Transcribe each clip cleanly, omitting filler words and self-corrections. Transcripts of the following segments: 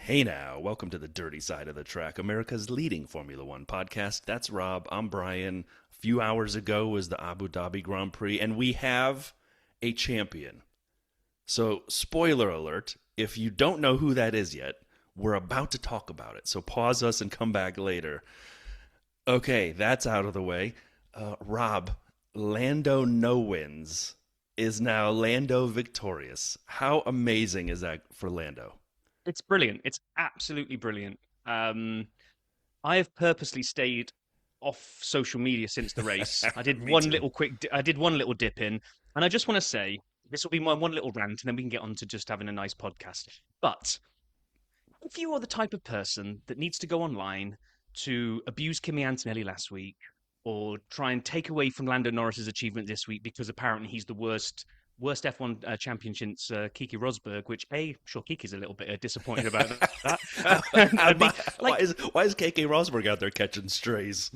Hey now, welcome to the Dirty Side of the Track, America's leading Formula One podcast. That's Rob, I'm Brian. A few hours ago was the Abu Dhabi Grand Prix, and we have a champion. So, spoiler alert, if you don't know who that is yet, we're about to talk about it. So pause us and come back later. Okay, that's out of the way. Rob, Lando no wins is now Lando victorious. How amazing is that for Lando? It's brilliant. It's absolutely brilliant. I have purposely stayed off social media since the race. I did Me one too. little I did one little dip in, and I just want to say this will be my one little rant, and then we can get on to just having a nice podcast. But if you are the type of person that needs to go online to abuse Kimi Antonelli last week, or try and take away from Lando Norris's achievement this week because apparently he's the worst F1 champion since Kiki Rosberg, which sure Kiki's a little bit disappointed about that. How- I'd be why like, is KK Rosberg out there catching strays?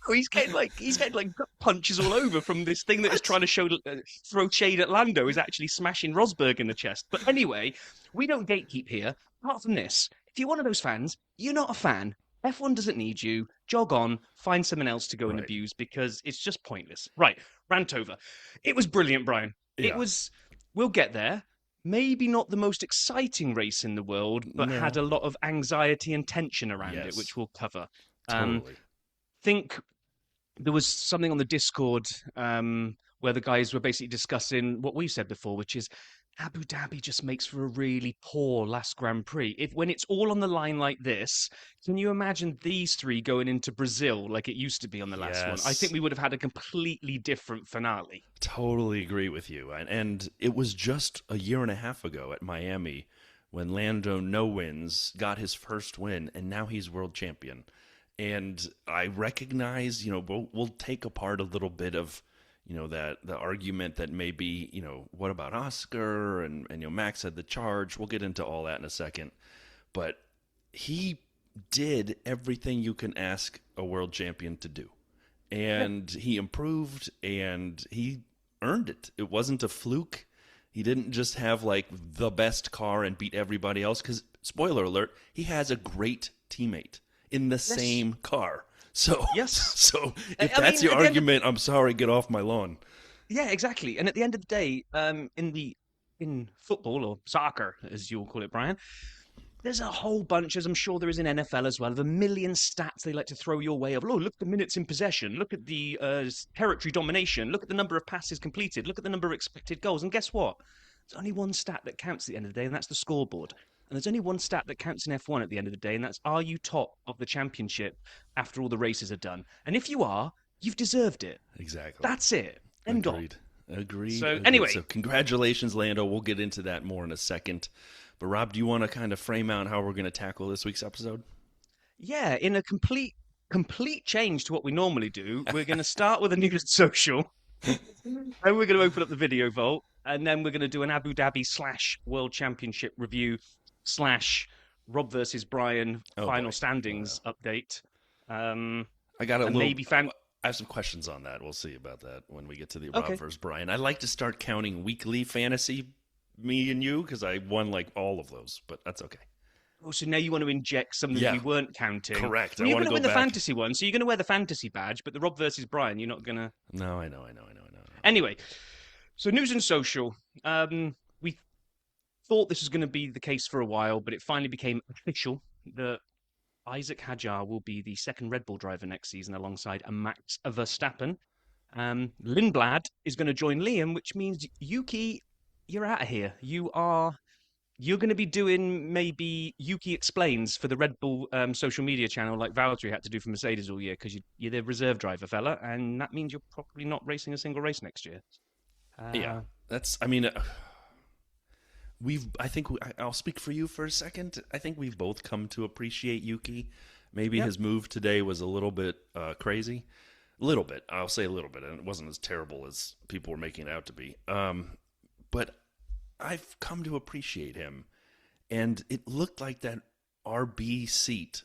oh, he's getting like gut punches all over from this thing that is trying to throw shade at Lando is actually smashing Rosberg in the chest. But anyway, we don't gatekeep here. Apart from this, if you're one of those fans, you're not a fan. F1 doesn't need you. Jog on, find someone else to go and Right. abuse because it's just pointless. Right, rant over. It was brilliant, Brian. It Yeah. was. We'll get there. Maybe not the most exciting race in the world, but had No. a lot of anxiety and tension around it, which Yes. we'll cover. Um, Totally. think there was something on the Discord where the guys were basically discussing what we said before, which is Abu Dhabi just makes for a really poor last Grand Prix. If when it's all on the line like this, can you imagine these three going into Brazil like it used to be on the last one? I think Yes. we would have had a completely different finale. Totally agree with you. And it was just a year and a half ago at Miami when Lando no wins got his first win, and now he's world champion. And I recognize, we'll take apart a little bit of, that the argument that maybe, what about Oscar and Max had the charge. We'll get into all that in a second. But he did everything you can ask a world champion to do. Yeah. And he improved and he earned it. It wasn't a fluke. He didn't just have like the best car and beat everybody else because spoiler alert, he has a great teammate in the Yes. same car. So Yes. so if I that's mean, your at the end of argument, I'm sorry, get off my lawn. yeah, exactly. And at the end of the day, in football or soccer, as you'll call it, Brian, there's a whole bunch, as I'm sure there is in NFL as well, of a million stats they like to throw your way of, oh, look at the minutes in possession, look at the territory domination, look at the number of passes completed, look at the number of expected goals. And guess what? There's only one stat that counts at the end of the day, and that's the scoreboard. And there's only one stat that counts in F1 at the end of the day, and that's are you top of the championship after all the races are done? And if you are, you've deserved it. Exactly. That's it. End of. Agreed. Agreed. So Agreed. So anyway, congratulations, Lando. We'll get into that more in a second. But Rob, do you want to kind of frame out how we're going to tackle this week's episode? yeah, in a complete change to what we normally do, we're going to start with a news and social, then we're going to open up the video vault, and then we're going to do an Abu Dhabi slash World Championship review slash Rob versus Brian Oh final boy. standings update. Um, I got a and little. maybe fan. I have some questions on that. We'll see about that when we get to the Rob Okay. versus Brian. I like to start counting weekly fantasy, me and you, because I won like all of those, but that's okay. Oh, so now you want to inject something Yeah, we weren't counting. correct. Well, I you're want going to to go win the back. fantasy one, so you're going to wear the fantasy badge, but the Rob versus Brian, you're not going to. No, I know. Anyway, so news and social. We thought this was going to be the case for a while, but it finally became official that Isaac Hadjar will be the second Red Bull driver next season alongside a Max Verstappen. Lindblad is going to join Liam, which means Yuki, you're out of here. You're going to be doing maybe Yuki Explains for the Red Bull social media channel like Valtteri had to do for Mercedes all year because you're the reserve driver, fella, and that means you're probably not racing a single race next year. Yeah, Uh, that's. I mean, we've. I think I'll speak for you for a second. I think we've both come to appreciate Yuki. Maybe yep. his move today was a little bit crazy. A little bit. I'll say a little bit, and it wasn't as terrible as people were making it out to be. But I've come to appreciate him, and it looked like that RB seat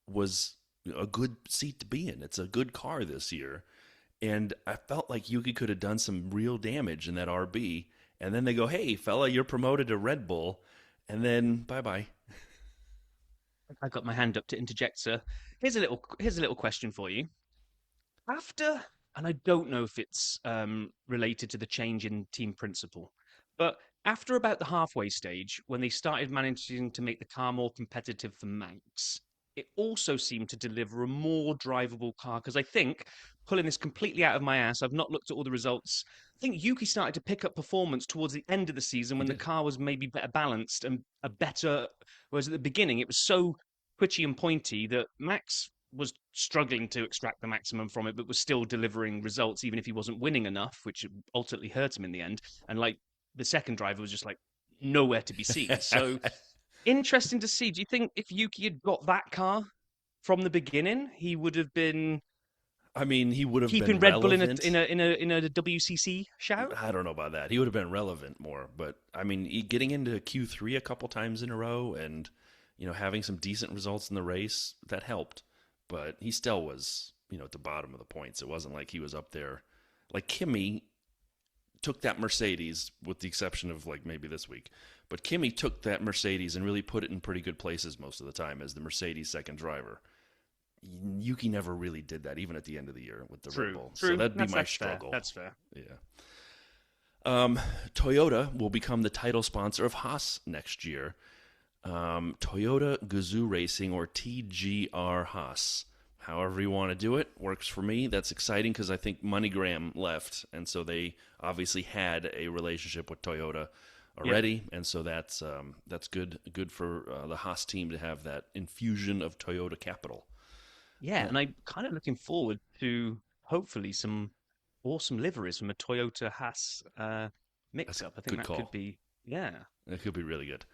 was a good seat to be in. It's a good car this year, and I felt like Yuki could have done some real damage in that RB. And then they go, "Hey, fella, you're promoted to Red Bull," and then bye bye. I got my hand up to interject, sir. Here's a little question for you. After, and I don't know if it's related to the change in team principle, but after about the halfway stage, when they started managing to make the car more competitive for Manx, it also seemed to deliver a more drivable car. Because I think, pulling this completely out of my ass, I've not looked at all the results. I think Yuki started to pick up performance towards the end of the season He when the did. car was maybe better balanced and a better. Whereas at the beginning, it was so twitchy and pointy that Max was struggling to extract the maximum from it, but was still delivering results, even if he wasn't winning enough, which ultimately hurt him in the end. And like the second driver was just like nowhere to be seen. So interesting to see. Do you think if Yuki had got that car from the beginning, he would have been I mean, he would have keeping been Red Bull relevant. in a WCC shout? I don't know about that. He would have been relevant more, but I mean, getting into Q3 a couple times in a row and having some decent results in the race that helped. But he still was at the bottom of the points. It wasn't like he was up there. Like Kimi took that Mercedes, with the exception of like maybe this week. But Kimi took that Mercedes and really put it in pretty good places most of the time as the Mercedes second driver. Yuki never really did that, even at the end of the year with the Red Bull. True. So that'd be my That's struggle. Fair. That's fair. Yeah. Toyota will become the title sponsor of Haas next year. Toyota Gazoo Racing, or TGR Haas. However you want to do it, works for me. That's exciting because I think MoneyGram left, and so they obviously had a relationship with Toyota already, and so that's good for the Haas team to have that infusion of Toyota capital. Yeah, and I'm kind of looking forward to hopefully some awesome liveries from a Toyota Haas mix-up. I think good that call. could be, yeah. It could be really good.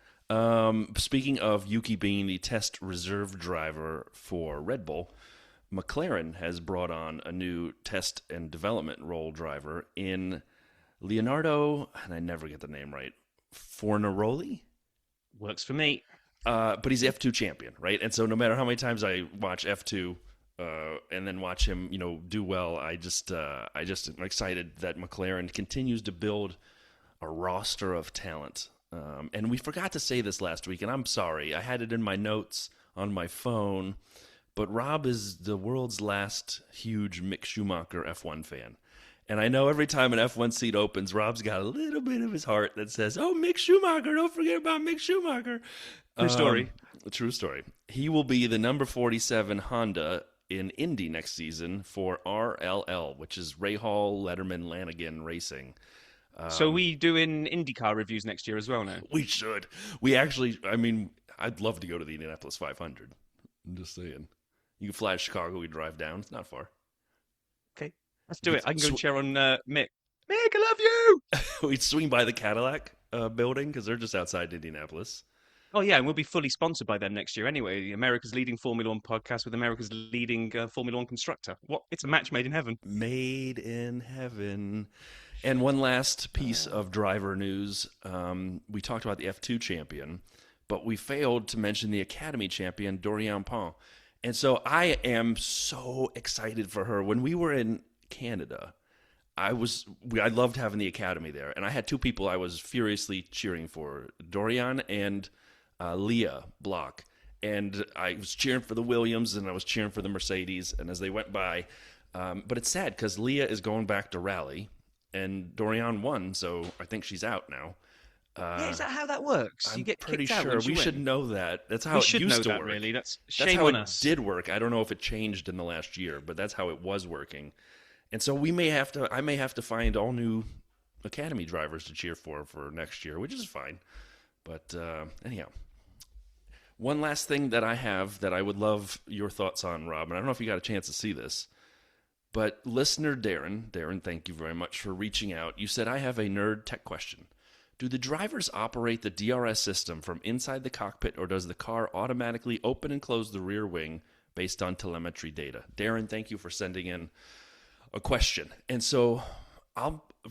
Speaking of Yuki being the test reserve driver for Red Bull, McLaren has brought on a new test and development role driver in Leonardo, and I never get the name right, Fornaroli? Works for me. But he's F2 champion, right? And so no matter how many times I watch F2 and then watch him, do well, I just am excited that McLaren continues to build a roster of talent. And we forgot to say this last week, and I'm sorry. I had it in my notes on my phone, but Rob is the world's last huge Mick Schumacher F1 fan. And I know every time an F1 seat opens, Rob's got a little bit of his heart that says, "Oh, Mick Schumacher, don't forget about Mick Schumacher." True story. True story. He will be the number 47 Honda in Indy next season for RLL, which is Rahal Letterman Lanigan Racing. So we doing IndyCar reviews next year as well now? We should. We actually, I'd love to go to the Indianapolis 500. I'm just saying. You can fly to Chicago, we drive down. It's not far. Okay, let's do it. I can go and cheer on Mick. Mick, I love you! We'd swing by the Cadillac building because they're just outside Indianapolis. Oh, yeah, and we'll be fully sponsored by them next year anyway. America's leading Formula One podcast with America's leading Formula One constructor. What? It's a match made in heaven. Made in heaven. And one last piece of driver news. We talked about the F2 champion, but we failed to mention the Academy champion, Dorian Paul. And so I am so excited for her. When we were in Canada, I loved having the Academy there. And I had two people I was furiously cheering for, Dorian and Leah Block. And I was cheering for the Williams and I was cheering for the Mercedes. And as they went by, but it's sad because Leah is going back to rally. And Dorian won, so I think she's out now. Yeah, is that how that works? You get pretty kicked out sure once you we win? should know that. That's how We it should used know to that, work. really. That's That's shame how on it us. did work. I don't know if it changed in the last year, but that's how it was working. And so I may have to find all new Academy drivers to cheer for next year, which is fine. But anyhow, one last thing that I have that I would love your thoughts on, Rob, and I don't know if you got a chance to see this. But listener Darren, thank you very much for reaching out. You said, I have a nerd tech question. Do the drivers operate the DRS system from inside the cockpit, or does the car automatically open and close the rear wing based on telemetry data? Darren, thank you for sending in a question. And so,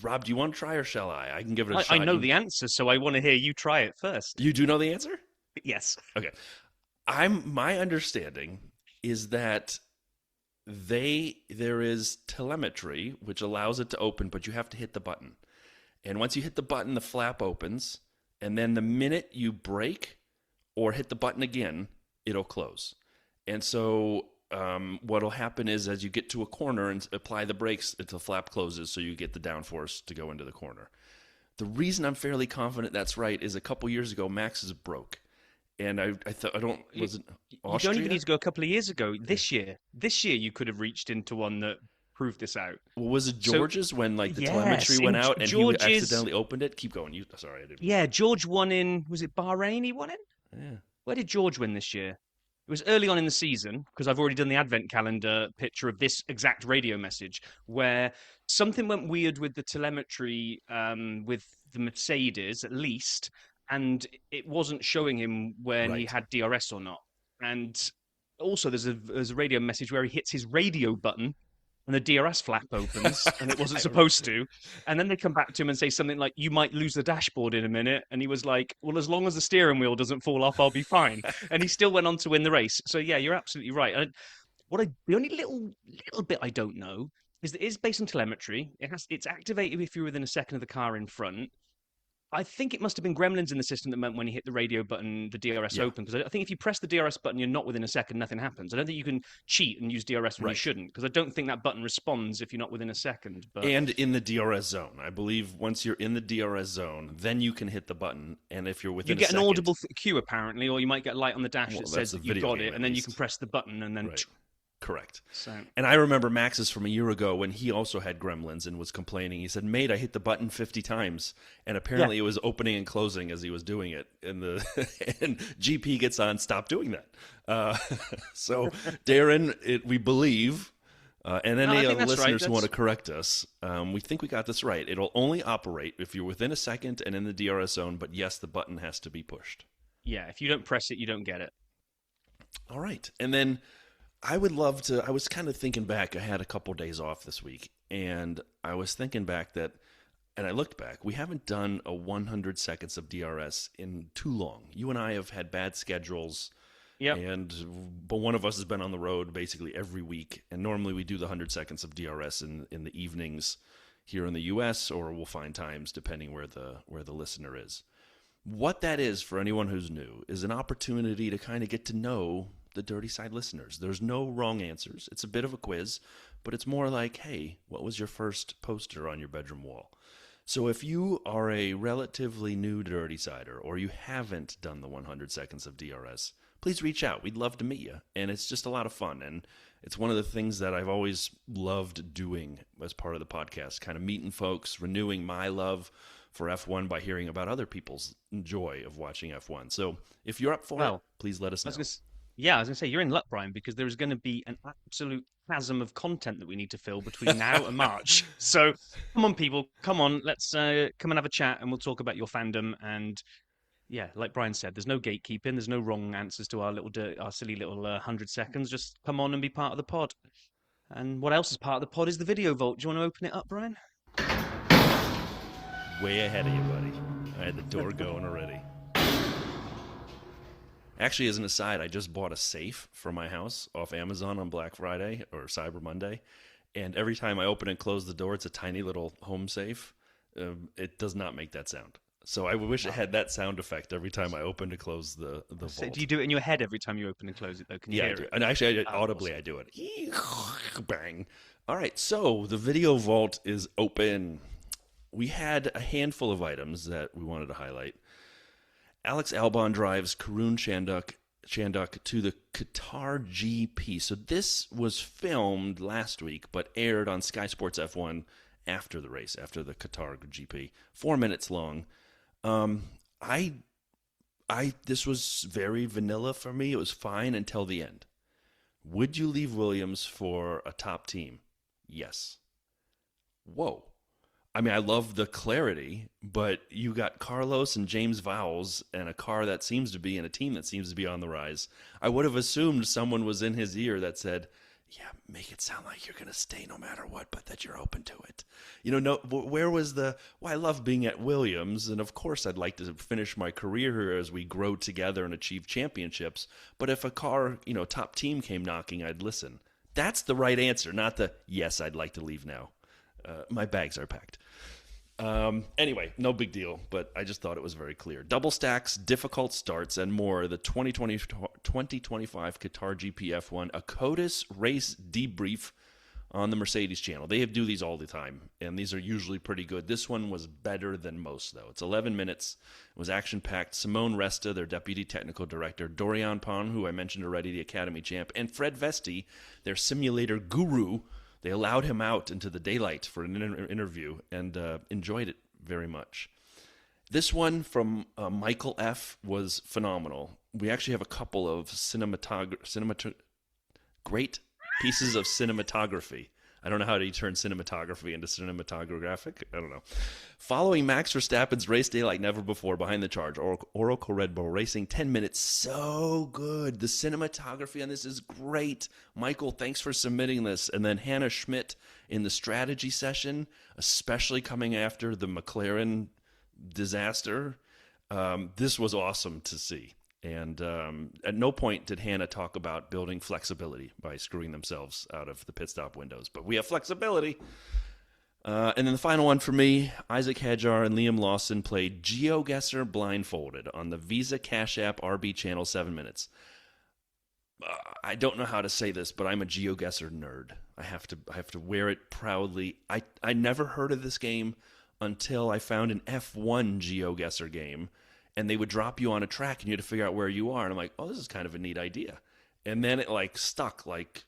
Rob, do you want to try or shall I? I can give it a shot. I know the answer, so I want to hear you try it first. You do know the answer? Yes. Okay. My understanding is that there is telemetry which allows it to open, but you have to hit the button. And once you hit the button, the flap opens, and then the minute you brake or hit the button again, it'll close. And so what'll happen is as you get to a corner and apply the brakes, the flap closes so you get the downforce to go into the corner. The reason I'm fairly confident that's right is a couple years ago, Max's broke. And I thought, was it Austria? You don't even need to go a couple of years ago. This year, you could have reached into one that proved this out. Well, was it George's when like the telemetry went out and he accidentally opened it? Keep going. Sorry, I didn't. Yeah, George won in, was it Bahrain he won in? Yeah. Where did George win this year? It was early on in the season, because I've already done the advent calendar picture of this exact radio message, where something went weird with the telemetry with the Mercedes, at least, and it wasn't showing him when he had DRS or not. And also there's a radio message where he hits his radio button and the DRS flap opens and it wasn't supposed to. And then they come back to him and say something like, you might lose the dashboard in a minute. And he was like, well, as long as the steering wheel doesn't fall off, I'll be fine. And he still went on to win the race. So yeah, you're absolutely right. The only little bit I don't know is that it is based on telemetry. It's activated if you're within a second of the car in front. I think it must have been gremlins in the system that meant when you hit the radio button, the DRS open. Because I think if you press the DRS button, you're not within a second, nothing happens. I don't think you can cheat and use DRS when you shouldn't. Because I don't think that button responds if you're not within a second. But... And in the DRS zone. I believe once you're in the DRS zone, then you can hit the button. And if you're within you get an audible cue, apparently, or you might get a light on the dash that says that you've got it. And then you can press the button and then... Right. Correct. So. And I remember Max's from a year ago when he also had gremlins and was complaining. He said, mate, I hit the button 50 times. And apparently it was opening and closing as he was doing it. And GP gets on, stop doing that. So, Darren, we believe, and any of the listeners who want to correct us, we think we got this right. It'll only operate if you're within a second and in the DRS zone. But yes, the button has to be pushed. Yeah, if you don't press it, you don't get it. All right. And then... I would love to. I was kind of thinking back. I had a couple days off this week, and I was thinking back that, and I looked back. We haven't done a 100 seconds of DRS in too long. You and I have had bad schedules, but one of us has been on the road basically every week, and normally we do the 100 seconds of DRS in the evenings here in the U.S., or we'll find times depending where the listener is. What that is for anyone who's new is an opportunity to kind of get to know the Dirty Side listeners. There's no wrong answers. It's a bit of a quiz, but it's more like, hey, what was your first poster on your bedroom wall? So if you are a relatively new Dirty Sider or you haven't done the 100 seconds of DRS, please reach out. We'd love to meet you. And it's just a lot of fun. And it's one of the things that I've always loved doing as part of the podcast, kind of meeting folks, renewing my love for F1 by hearing about other people's joy of watching F1. So if you're up for it, please let us know. I was going to say, you're in luck, Brian, because there is going to be an absolute chasm of content that we need to fill between now and March. So come on, people. Come on. Let's come and have a chat, and we'll talk about your fandom. And, yeah, like Brian said, there's no gatekeeping. There's no wrong answers to our silly little 100 seconds. Just come on and be part of the pod. And what else is part of the pod is the video vault. Do you want to open it up, Brian? Way ahead of you, buddy. I had the door going already. Actually, as an aside, I just bought a safe for my house off Amazon on Black Friday or Cyber Monday. And every time I open and close the door, it's a tiny little home safe. It does not make that sound. So I wish it had that sound effect every time I open and close the vault. So do you do it in your head every time you open and close it, though? Can you hear it? And actually, audibly, I do it. Bang. All right, so the video vault is open. We had a handful of items that we wanted to highlight. Alex Albon drives Karun Chandhok to the Qatar GP. So this was filmed last week, but aired on Sky Sports F1 after the race, after the Qatar GP. 4 minutes long. This was very vanilla for me. It was fine until the end. Would you leave Williams for a top team? Yes. Whoa. I mean, I love the clarity, but you got Carlos and James Vowles and a car that seems to be in a team that seems to be on the rise. I would have assumed someone was in his ear that said, yeah, make it sound like you're going to stay no matter what, but that you're open to it. Where was I love being at Williams, and of course I'd like to finish my career here as we grow together and achieve championships. But if a car, top team came knocking, I'd listen. That's the right answer, not the, yes, I'd like to leave now. My bags are packed. Anyway, no big deal, but I just thought it was very clear. Double stacks, difficult starts, and more. The 2025 Qatar GP F1, a CODIS race debrief on the Mercedes channel. They do these all the time, and these are usually pretty good. This one was better than most, though. It's 11 minutes. It was action-packed. Simone Resta, their deputy technical director, Dorian Pon, who I mentioned already, the Academy champ, and Fred Vesti, their simulator guru. They allowed him out into the daylight for an interview and enjoyed it very much. This one from Michael F. was phenomenal. We actually have a couple of great pieces of cinematography. I don't know how to turn cinematography into cinematographic. I don't know. Following Max Verstappen's race day like never before behind the charge, Oracle Red Bull Racing, 10 minutes. So good. The cinematography on this is great. Michael, thanks for submitting this. And then Hannah Schmidt in the strategy session, especially coming after the McLaren disaster. This was awesome to see. And at no point did Hannah talk about building flexibility by screwing themselves out of the pit stop windows. But we have flexibility. And then the final one for me, Isaac Hadjar and Liam Lawson played GeoGuessr blindfolded on the Visa Cash App RB channel, 7 minutes. I don't know how to say this, but I'm a GeoGuessr nerd. I have to wear it proudly. I never heard of this game until I found an F1 GeoGuessr game. And they would drop you on a track and you had to figure out where you are. And I'm like, oh, this is kind of a neat idea. And then it like stuck like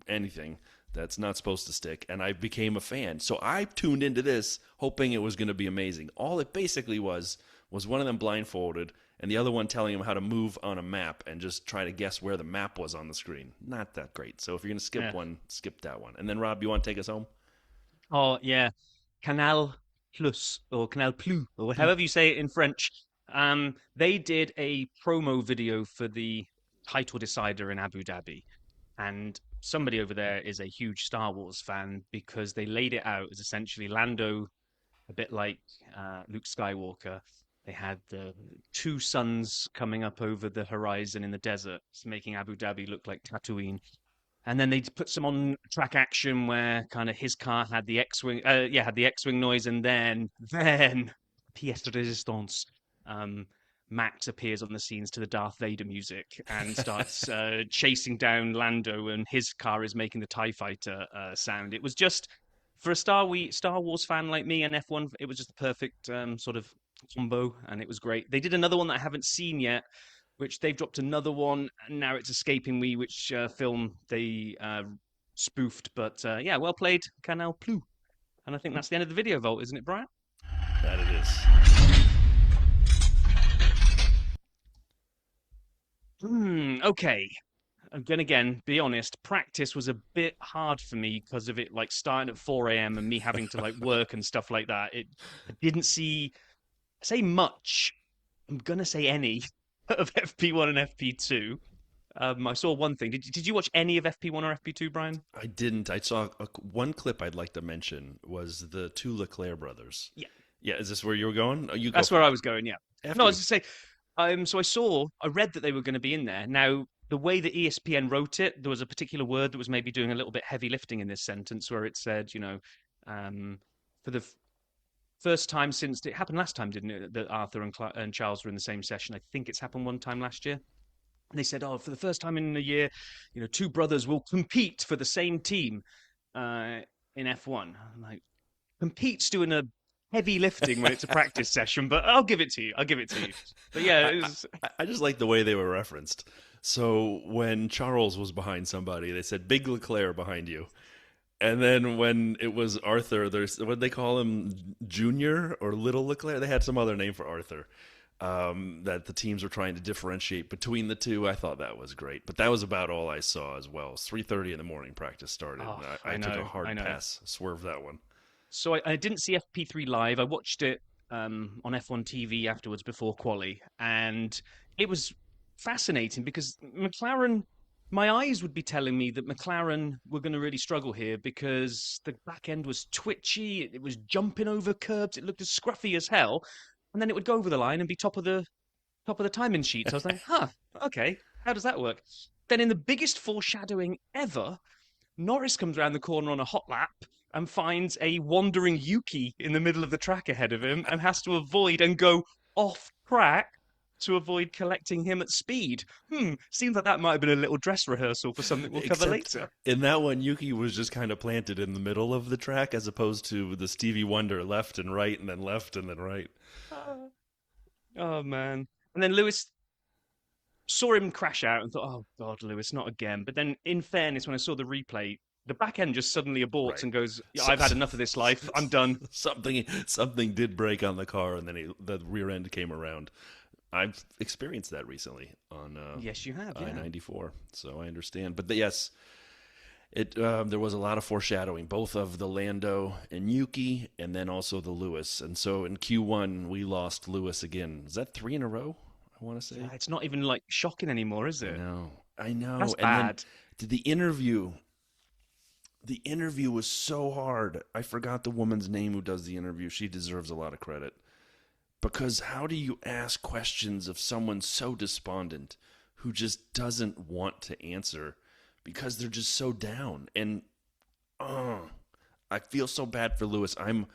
anything that's not supposed to stick. And I became a fan. So I tuned into this hoping it was going to be amazing. All it basically was one of them blindfolded and the other one telling him how to move on a map and just try to guess where the map was on the screen. Not that great. So if you're going to skip one, skip that one. And then Rob, you want to take us home? Oh, yeah. Canal Plus or Canal Plus or however you say it in French. They did a promo video for the title decider in Abu Dhabi, and somebody over there is a huge Star Wars fan because they laid it out as essentially Lando, a bit like Luke Skywalker. They had the two suns coming up over the horizon in the desert, making Abu Dhabi look like Tatooine. And then they put some on-track action where kind of his car had the X-wing, had the X-wing noise, and then pièce de résistance. Max appears on the scenes to the Darth Vader music and starts chasing down Lando, and his car is making the TIE Fighter sound. It was just, for a Star Wars fan like me and F1, it was just the perfect sort of combo, and it was great. They did another one that I haven't seen yet, which they've dropped another one, and now it's escaping me which film they spoofed. But yeah, well played, Canal Plus. And I think that's the end of the video vault, isn't it, Brian? That it is. Okay. I'm gonna again be honest. Practice was a bit hard for me because of it, like starting at 4 a.m. and me having to like work and stuff like that. I didn't say much. I'm gonna say any of FP1 and FP2. I saw one thing. Did you watch any of FP1 or FP2, Brian? I didn't. I saw one clip I'd like to mention was the two Leclerc brothers. Yeah. Yeah. Is this where you were going? Oh, That's where I was going. Yeah. FP1. No, I was just say. So I read that they were going to be in there. Now, the way that ESPN wrote it, there was a particular word that was maybe doing a little bit heavy lifting in this sentence, where it said, for the first time since it happened last time, didn't it? That Arthur and Charles were in the same session. I think it's happened one time last year. And they said, for the first time in a year, two brothers will compete for the same team in F1. I'm like, compete's doing a heavy lifting when it's a practice session, but I'll give it to you. But yeah, I just like the way they were referenced. So when Charles was behind somebody, they said Big Leclerc behind you. And then when it was Arthur, what did they call him? Junior or Little Leclerc? They had some other name for Arthur that the teams were trying to differentiate between the two. I thought that was great. But that was about all I saw as well. It was 3:30 in the morning practice started. Oh, I took a hard pass, swerved that one. So I didn't see FP3 live. I watched it on F1 TV afterwards before Qualy, and it was fascinating because McLaren, my eyes would be telling me that McLaren were going to really struggle here because the back end was twitchy, it was jumping over curbs, it looked as scruffy as hell, and then it would go over the line and be top of the timing sheet. So I was like, okay, how does that work? Then in the biggest foreshadowing ever, Norris comes around the corner on a hot lap and finds a wandering Yuki in the middle of the track ahead of him and has to avoid and go off track to avoid collecting him at speed. Seems like that might have been a little dress rehearsal for something we'll cover Except later. in that one, Yuki was just kind of planted in the middle of the track as opposed to the Stevie Wonder left and right and then left and then right. Oh, man. And then Lewis saw him crash out and thought, oh, God, Lewis, not again. But then, in fairness, when I saw the replay, the back end just suddenly aborts Right. and goes, yeah, I've had enough of this life. I'm done. Something did break on the car, and then the rear end came around. I've experienced that recently on Yes, you have. Yeah. I-94, so I understand. But yes, there was a lot of foreshadowing, both of the Lando and Yuki, and then also the Lewis. And so in Q1, we lost Lewis again. Is that 3 in a row? I want to say. Yeah, it's not even like shocking anymore, is it? I know. That's And bad. then did the interview. The interview was so hard. I forgot the woman's name who does the interview. She deserves a lot of credit. Because how do you ask questions of someone so despondent who just doesn't want to answer because they're just so down? And I feel so bad for Lewis. I'm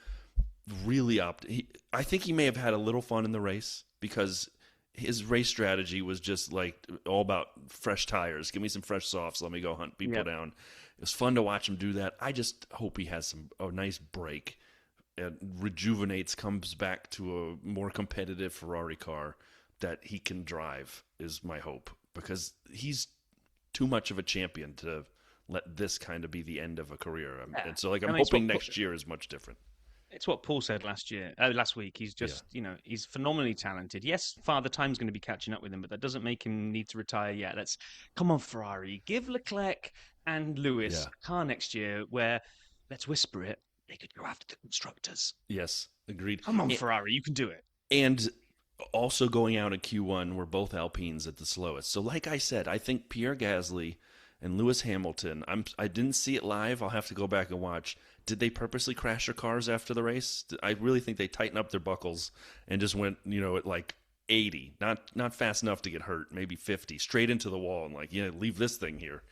really I think he may have had a little fun in the race because his race strategy was just like all about fresh tires. Give me some fresh softs. Let me go hunt people down. It was fun to watch him do that. I just hope he has a nice break and rejuvenates, comes back to a more competitive Ferrari car that he can drive is my hope, because he's too much of a champion to let this kind of be the end of a career. Yeah. And so I'm I mean, hoping next year is much different. It's what Paul said last week. He's just, he's phenomenally talented. Yes, Father Time's going to be catching up with him, but that doesn't make him need to retire yet. Come on, Ferrari, give Leclerc and Lewis a car next year where, let's whisper it, they could go after the constructors. Yes, agreed. Come on, Ferrari, you can do it. And also going out in Q1 were both Alpines at the slowest. So like I said, I think Pierre Gasly and Lewis Hamilton, I didn't see it live. I'll have to go back and watch. Did they purposely crash their cars after the race? I really think they tightened up their buckles and just went, at like 80, not fast enough to get hurt, maybe 50, straight into the wall and like, leave this thing here.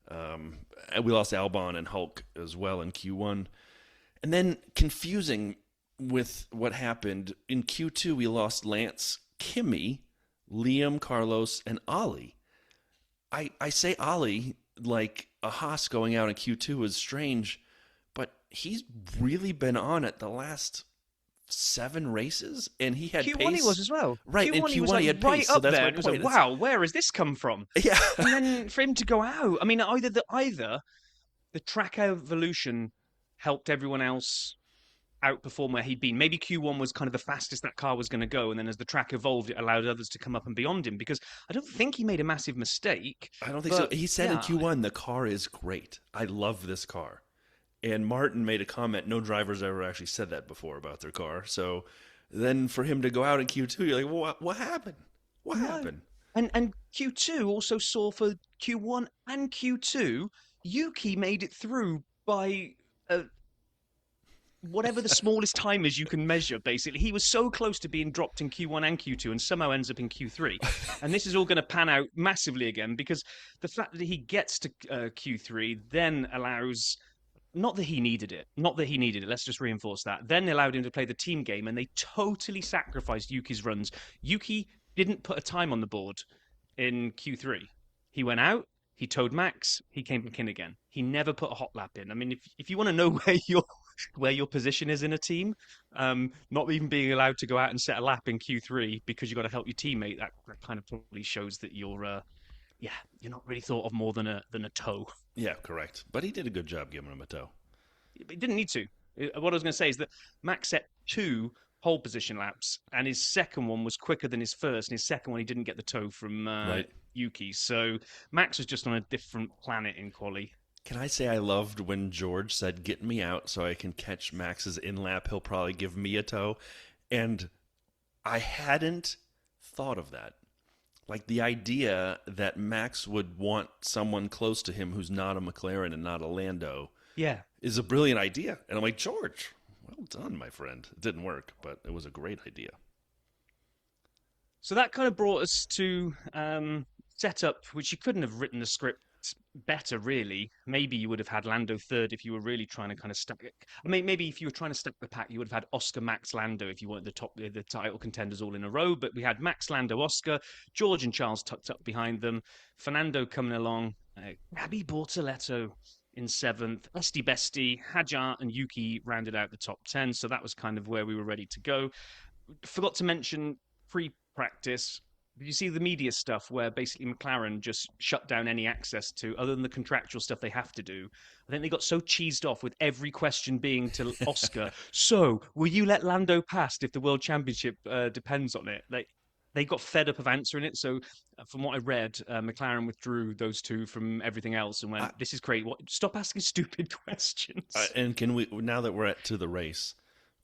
And we lost Albon and Hulk as well in Q1. And then confusing with what happened in Q2, we lost Lance, Kimi, Liam, Carlos, and Ollie. I say Ollie like a Haas going out in Q2 is strange, but he's really been on it the last 7 races, and he had Q1 pace. he was as well. Right, in he was Q1 he had pace, right so up that's there. my And it was point. like, wow, where has this come from? Yeah. And then for him to go out, I mean, either the track evolution helped everyone else outperform where he'd been. Maybe Q1 was kind of the fastest that car was going to go, and then as the track evolved, it allowed others to come up and beyond him, because I don't think he made a massive mistake. I don't think so. He said in Q1, the car is great. I love this car. And Martin made a comment, no driver's ever actually said that before about their car. So then for him to go out in Q2, you're like, well, what happened? What happened? And Q2 also saw for Q1 and Q2, Yuki made it through by whatever the smallest time is you can measure, basically. He was so close to being dropped in Q1 and Q2 and somehow ends up in Q3. And this is all going to pan out massively again, because the fact that he gets to Q3 then allows... Not that he needed it. Let's just reinforce that. Then allowed him to play the team game, and they totally sacrificed Yuki's runs. Yuki didn't put a time on the board in Q3. He went out, he towed Max, he came back in again. He never put a hot lap in. I mean, if you want to know where your position is in a team, not even being allowed to go out and set a lap in Q3 because you've got to help your teammate, that kind of probably shows that you're not really thought of more than a tow. Yeah, correct. But he did a good job giving him a tow. He didn't need to. What I was going to say is that Max set 2 pole position laps, and his second one was quicker than his first, and his second one he didn't get the tow from Yuki. So Max was just on a different planet in Qualy. Can I say I loved when George said, get me out so I can catch Max's in-lap. He'll probably give me a tow. And I hadn't thought of that. Like the idea that Max would want someone close to him who's not a McLaren and not a Lando is a brilliant idea. And I'm like, George, well done, my friend. It didn't work, but it was a great idea. So that kind of brought us to setup, which you couldn't have written the script better, really. Maybe you would have had Lando third if you were really trying to kind of stack it. I mean, maybe if you were trying to stack the pack, you would have had Oscar, Max, Lando if you wanted the title contenders all in a row. But we had Max, Lando, Oscar, George and Charles tucked up behind them, Fernando coming along, Gabby Bortoletto in seventh, Esty Bestie, Hajar and Yuki rounded out the top 10. So that was kind of where we were ready to go. Forgot to mention pre-practice. Did you see the media stuff where basically McLaren just shut down any access to, other than the contractual stuff they have to do? I think they got so cheesed off with every question being to Oscar. So, will you let Lando past if the World Championship depends on it? Like, they got fed up of answering it. So, from what I read, McLaren withdrew those two from everything else and went, "This is great. Stop asking stupid questions." And can we, now that we're to the race,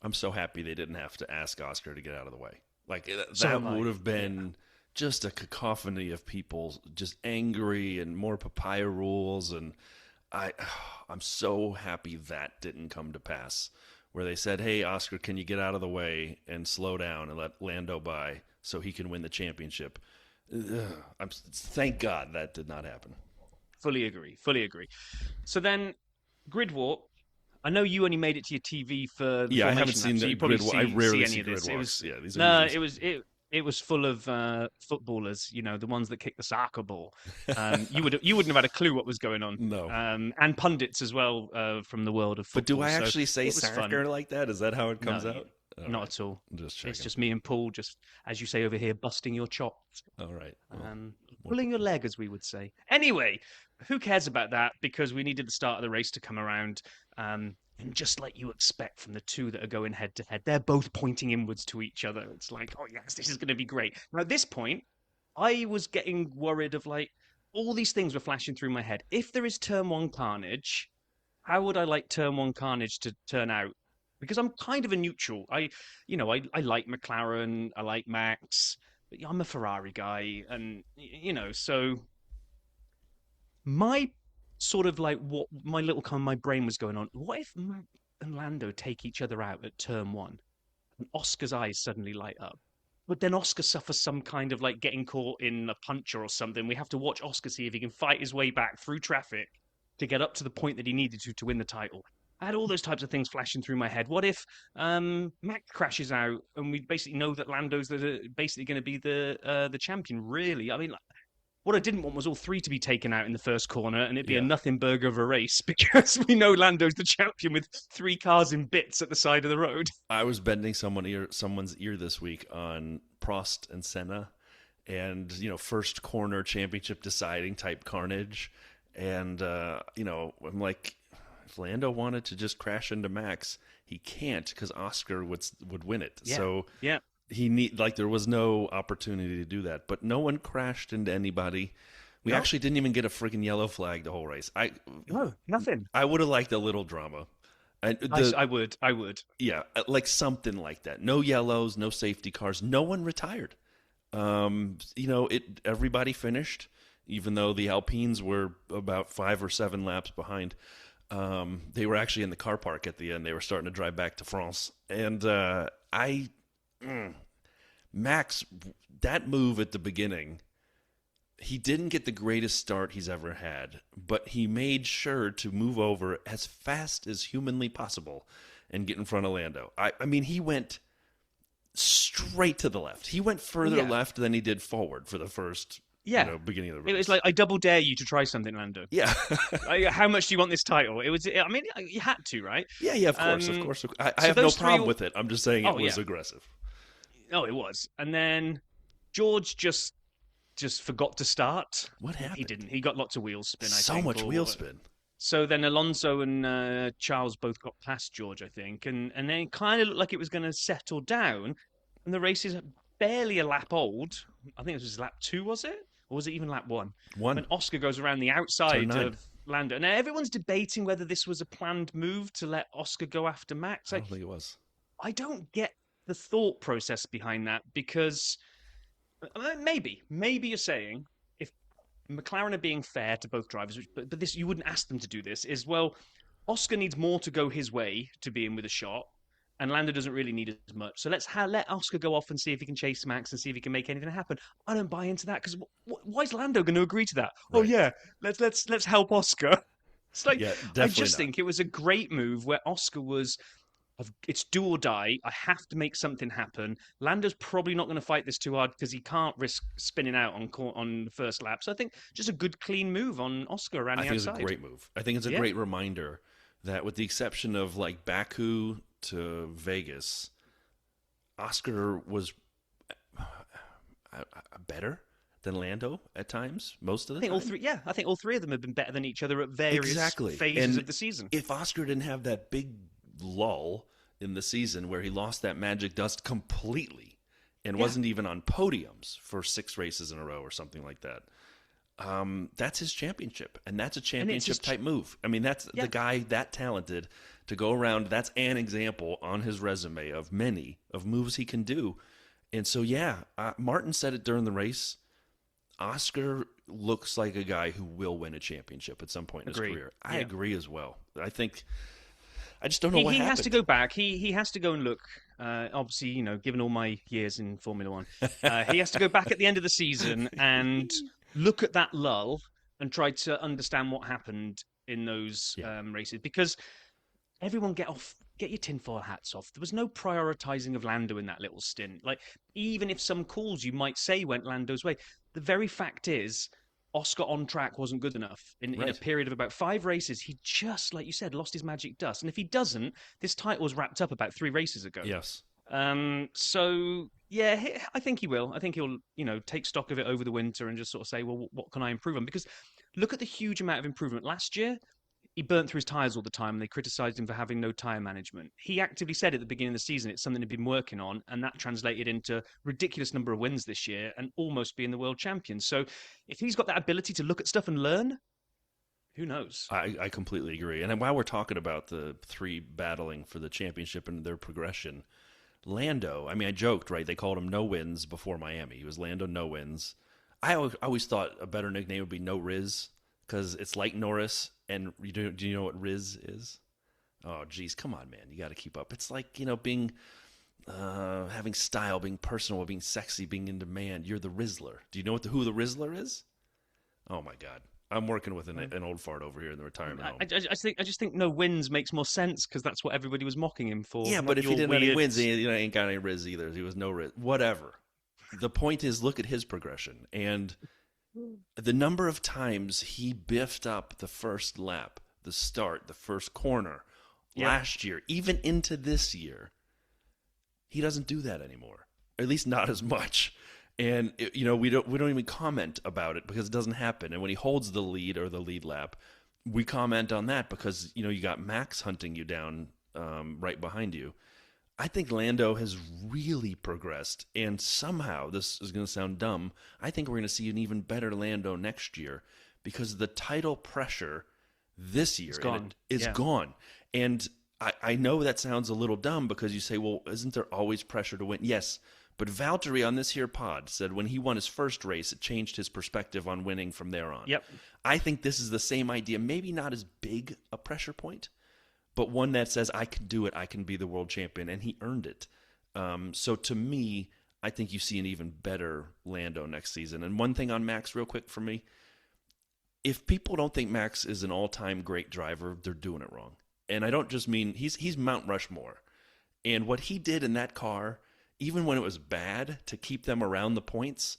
I'm so happy they didn't have to ask Oscar to get out of the way. Like that would have been just a cacophony of people just angry and more papaya rules. And I'm so happy that didn't come to pass, where they said, "Hey, Oscar, can you get out of the way and slow down and let Lando by so he can win the championship?" Thank God that did not happen. Fully agree. So then, grid walk. I know you only made it to your TV for the I formation haven't seen lap, so the you probably grid. I rarely see see any of grid this. walks. It was full of footballers. You know, the ones that kick the soccer ball. You wouldn't have had a clue what was going on. No. And pundits as well from the world of football. But do I actually say soccer fun. like that? Is that how it comes No, out? Not at all. Just checking. It's just me and Paul, just as you say over here, busting your chops. All right. Well, pulling your leg, as we would say. Anyway, who cares about that? Because we needed the start of the race to come around. And just like you expect from the two that are going head to head, they're both pointing inwards to each other. It's like, oh yes, this is going to be great. Now at this point, I was getting worried of like all these things were flashing through my head. If there is turn one carnage, how would I like turn one carnage to turn out? Because I'm kind of a neutral. I like McLaren, I like Max, but I'm a Ferrari guy, and so my sort of like what my little kind of my brain was going on. What if Max and Lando take each other out at turn one, and Oscar's eyes suddenly light up? But then Oscar suffers some kind of like getting caught in a puncture or something. We have to watch Oscar see if he can fight his way back through traffic to get up to the point that he needed to win the title. I had all those types of things flashing through my head. What if Max crashes out and we basically know that Lando's basically going to be the champion? Really, I mean, what I didn't want was all three to be taken out in the first corner and it'd be a nothing burger of a race because we know Lando's the champion with three cars in bits at the side of the road. I was bending someone's ear this week on Prost and Senna, and first corner championship deciding type carnage, and I'm like, if Lando wanted to just crash into Max, he can't because Oscar would win it. Yeah. So yeah. There was no opportunity to do that. But no one crashed into anybody. We actually didn't even get a freaking yellow flag the whole race. No, nothing. I would have liked a little drama. I would. Yeah, like something like that. No yellows, no safety cars. No one retired. Everybody finished, even though the Alpines were about 5 or 7 laps behind. They were actually in the car park at the end. They were starting to drive back to France. And Max, that move at the beginning, he didn't get the greatest start he's ever had, but he made sure to move over as fast as humanly possible and get in front of Lando. I mean, he went straight to the left. He went further left than he did forward for the first beginning of the race. It was like, I double dare you to try something, Lando. Yeah. How much do you want this title? You had to, right? Yeah, of course. I have no problem with it. I'm just saying it was aggressive. Oh, it was. And then George just forgot to start. What happened? He didn't. He got lots of wheel spin, I think. So much wheel spin. So then Alonso and Charles both got past George, I think. And then it kind of looked like it was going to settle down. And the race is barely a lap old. I think it was lap 2, was it? Or was it even lap 1? When Oscar goes around the outside of Lando. Now, everyone's debating whether this was a planned move to let Oscar go after Max. I don't think it was. I don't get the thought process behind that because maybe you're saying if McLaren are being fair to both drivers, but this you wouldn't ask them to do this, is, well, Oscar needs more to go his way to be in with a shot. and Lando doesn't really need as much. So let's let Oscar go off and see if he can chase Max and see if he can make anything happen. I don't buy into that because why is Lando going to agree to that? Right. Oh yeah, let's help Oscar. It's like Yeah, I definitely just not. think it was a great move where Oscar was. It's do or die. I have to make something happen. Lando's probably not going to fight this too hard because he can't risk spinning out on the first lap. So I think just a good, clean move on Oscar around I the think it's outside. a great move. I think it's a Yeah. great reminder that, with the exception of like Baku to Vegas, Oscar was better than Lando at times, most of the I think time. all three. Yeah, I think all three of them have been better than each other at various Exactly. phases And of the season. if Oscar didn't have that big lull in the season where he lost that magic dust completely and wasn't even on podiums for 6 races in a row or something like that, that's his championship, and that's a championship type move. I mean, that's the guy that talented to go around. That's an example on his resume of many of moves he can do. And so, Martin said it during the race. Oscar looks like a guy who will win a championship at some point in his career. I agree as well. I just don't know what happened. He has to go back. He has to go and look. Obviously, given all my years in Formula One, he has to go back at the end of the season and look at that lull and try to understand what happened in those races. Because everyone get your tinfoil hats off. There was no prioritizing of Lando in that little stint. Like, even if some calls you might say went Lando's way, the very fact is Oscar on track wasn't good enough. In a period of about 5 races, he just, like you said, lost his magic dust. And if he doesn't, this title was wrapped up about 3 races ago. Yes. So, yeah, I think he will. I think he'll, take stock of it over the winter and just sort of say, well, what can I improve on? Because look at the huge amount of improvement. Last year, he burnt through his tyres all the time, and they criticised him for having no tyre management. He actively said at the beginning of the season it's something he'd been working on, and that translated into ridiculous number of wins this year and almost being the world champion. So if he's got that ability to look at stuff and learn, who knows? I completely agree. And while we're talking about the 3 battling for the championship and their progression, Lando, I mean, I joked, right? They called him No Wins before Miami. He was Lando No Wins. I always thought a better nickname would be No Riz, because it's like Norris. And do you know what Riz is? Oh, geez, come on, man. You got to keep up. It's like, being, having style, being personal, being sexy, being in demand. You're the Rizzler. Do you know who the Rizzler is? Oh, my God. I'm working with an old fart over here in the retirement home. I just think No Wins makes more sense because that's what everybody was mocking him for. Yeah, but if he didn't have any wins, he ain't got any Riz either. He was no Riz. Whatever. The point is, look at his progression. And the number of times he biffed up the first lap, the start, the first corner last year, even into this year, he doesn't do that anymore. At least not as much. And we don't even comment about it because it doesn't happen. And when he holds the lead or the lead lap, we comment on that because you got Max hunting you down right behind you. I think Lando has really progressed, and somehow, this is going to sound dumb, I think we're going to see an even better Lando next year because the title pressure this year is gone. And I know that sounds a little dumb because you say, well, isn't there always pressure to win? Yes, but Valtteri on this here pod said when he won his first race, it changed his perspective on winning from there on. Yep. I think this is the same idea, maybe not as big a pressure point, but one that says, I can do it, I can be the world champion, and he earned it. So to me, I think you see an even better Lando next season. And one thing on Max real quick for me, if people don't think Max is an all-time great driver, they're doing it wrong. And I don't just mean, he's Mount Rushmore. And what he did in that car, even when it was bad, to keep them around the points,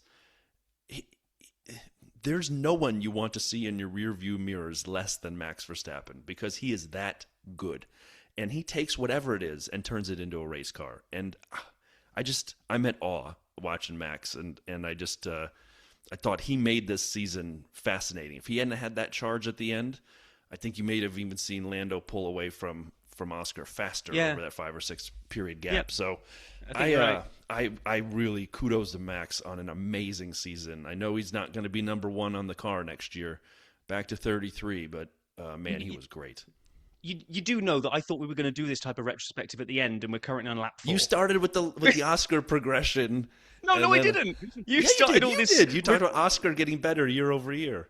there's no one you want to see in your rearview mirrors less than Max Verstappen because he is that good. And he takes whatever it is and turns it into a race car. And I'm at awe watching Max. And I thought he made this season fascinating. If he hadn't had that charge at the end, I think you may have even seen Lando pull away from Oscar faster over that 5 or 6 period gap. Yep. So I really kudos to Max on an amazing season. I know he's not going to be number 1 on the car next year, back to 33, but man, he was great. You do know that I thought we were going to do this type of retrospective at the end, and we're currently on lap 4. You started with the Oscar progression. No, I didn't. You started all this. You talked about Oscar getting better year over year.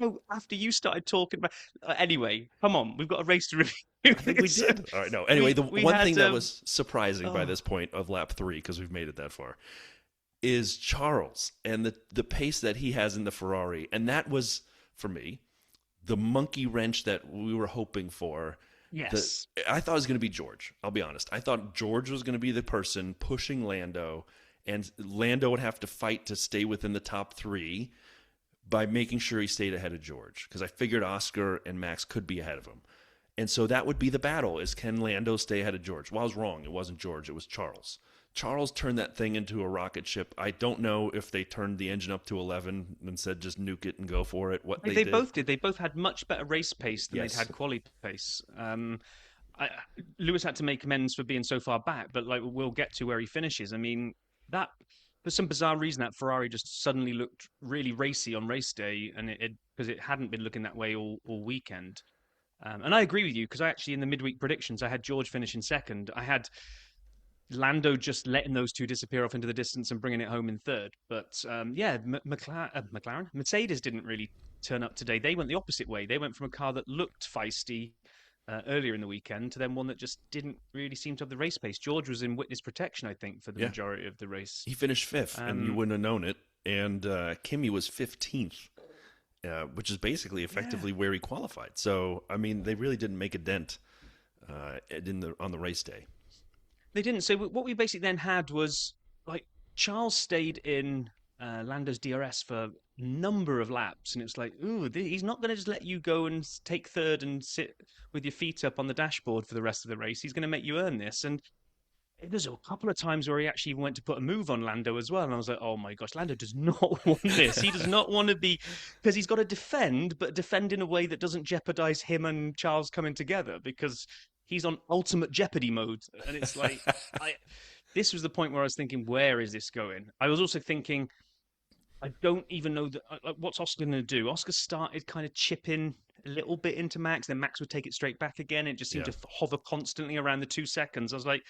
No, after you started talking about. Anyway, come on, we've got a race to review. I think we did. All right, no. Anyway, the we one had, thing that was surprising by oh, this point of lap 3, because we've made it that far, is Charles and the pace that he has in the Ferrari. And that was, for me, the monkey wrench that we were hoping for. yes. I thought it was going to be George. I'll be honest. I thought George was going to be the person pushing Lando, and Lando would have to fight to stay within the top 3 by making sure he stayed ahead of George, because I figured Oscar and Max could be ahead of him. And so that would be the battle, is can Lando stay ahead of George? Well, I was wrong. It wasn't George. It was Charles. Charles turned that thing into a rocket ship. I don't know if they turned the engine up to 11 and said just nuke it and go for it. What They both did. They both had much better race pace than Yes. they'd had quali pace. Lewis had to make amends for being so far back, but like we'll get to where he finishes. I mean, that for some bizarre reason that Ferrari just suddenly looked really racy on race day, and it because it hadn't been looking that way all weekend. And I agree with you, because I actually in the midweek predictions I had George finishing second. I had Lando just letting those two disappear off into the distance and bringing it home in third. But McLaren, Mercedes didn't really turn up today. They went the opposite way. They went from a car that looked feisty earlier in the weekend to then one that just didn't really seem to have the race pace. George was in witness protection, I think, for the majority of the race. He finished 5th, and you wouldn't have known it. And Kimi was 15th. Which is basically effectively where he qualified. So, I mean, they really didn't make a dent on the race day. They didn't. So what we basically then had was, like, Charles stayed in Lando's DRS for a number of laps, and it's like, ooh, he's not going to just let you go and take third and sit with your feet up on the dashboard for the rest of the race. He's going to make you earn this. And there's a couple of times where he actually went to put a move on Lando as well. And I was like, oh my gosh, Lando does not want this. He does not want to be, because he's got to defend, but defend in a way that doesn't jeopardize him and Charles coming together, because he's on ultimate jeopardy mode. And it's like, this was the point where I was thinking, where is this going? I was also thinking, I don't even know what's Oscar going to do. Oscar started kind of chipping a little bit into Max, then Max would take it straight back again. It just seemed to hover constantly around the 2 seconds. I was like,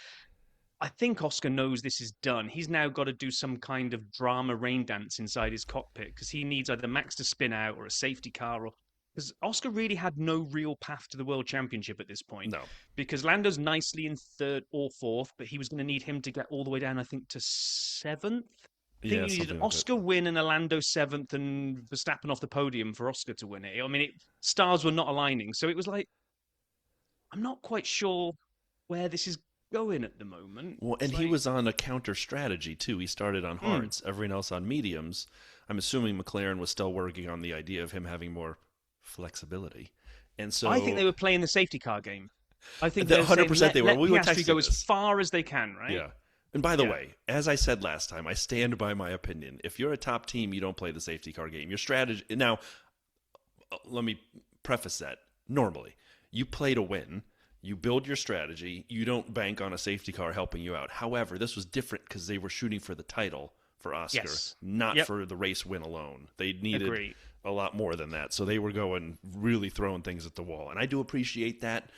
I think Oscar knows this is done. He's now got to do some kind of drama rain dance inside his cockpit, because he needs either Max to spin out or a safety car, or because Oscar really had no real path to the World Championship at this point. No. Because Lando's nicely in 3rd or 4th, but he was going to need him to get all the way down, I think, to 7th. I think you needed an Oscar win and a Lando 7th and Verstappen off the podium for Oscar to win it. I mean, stars were not aligning. So it was like, I'm not quite sure where this is going at the moment. Well, and he was on a counter strategy too. He started on hards, everyone else on mediums. I'm assuming McLaren was still working on the idea of him having more flexibility. And so I think they were playing the safety car game. I think 100% they were. We were actually texting go this. as far as they can, right? Yeah. And by the way, as I said last time, I stand by my opinion. If you're a top team, you don't play the safety car game. Your strategy. Now, let me preface that. Normally, you play to win. You build your strategy. You don't bank on a safety car helping you out. However, this was different because they were shooting for the title for Oscar, not for the race win alone. They needed a lot more than that. So they were going, really throwing things at the wall. And I do appreciate that.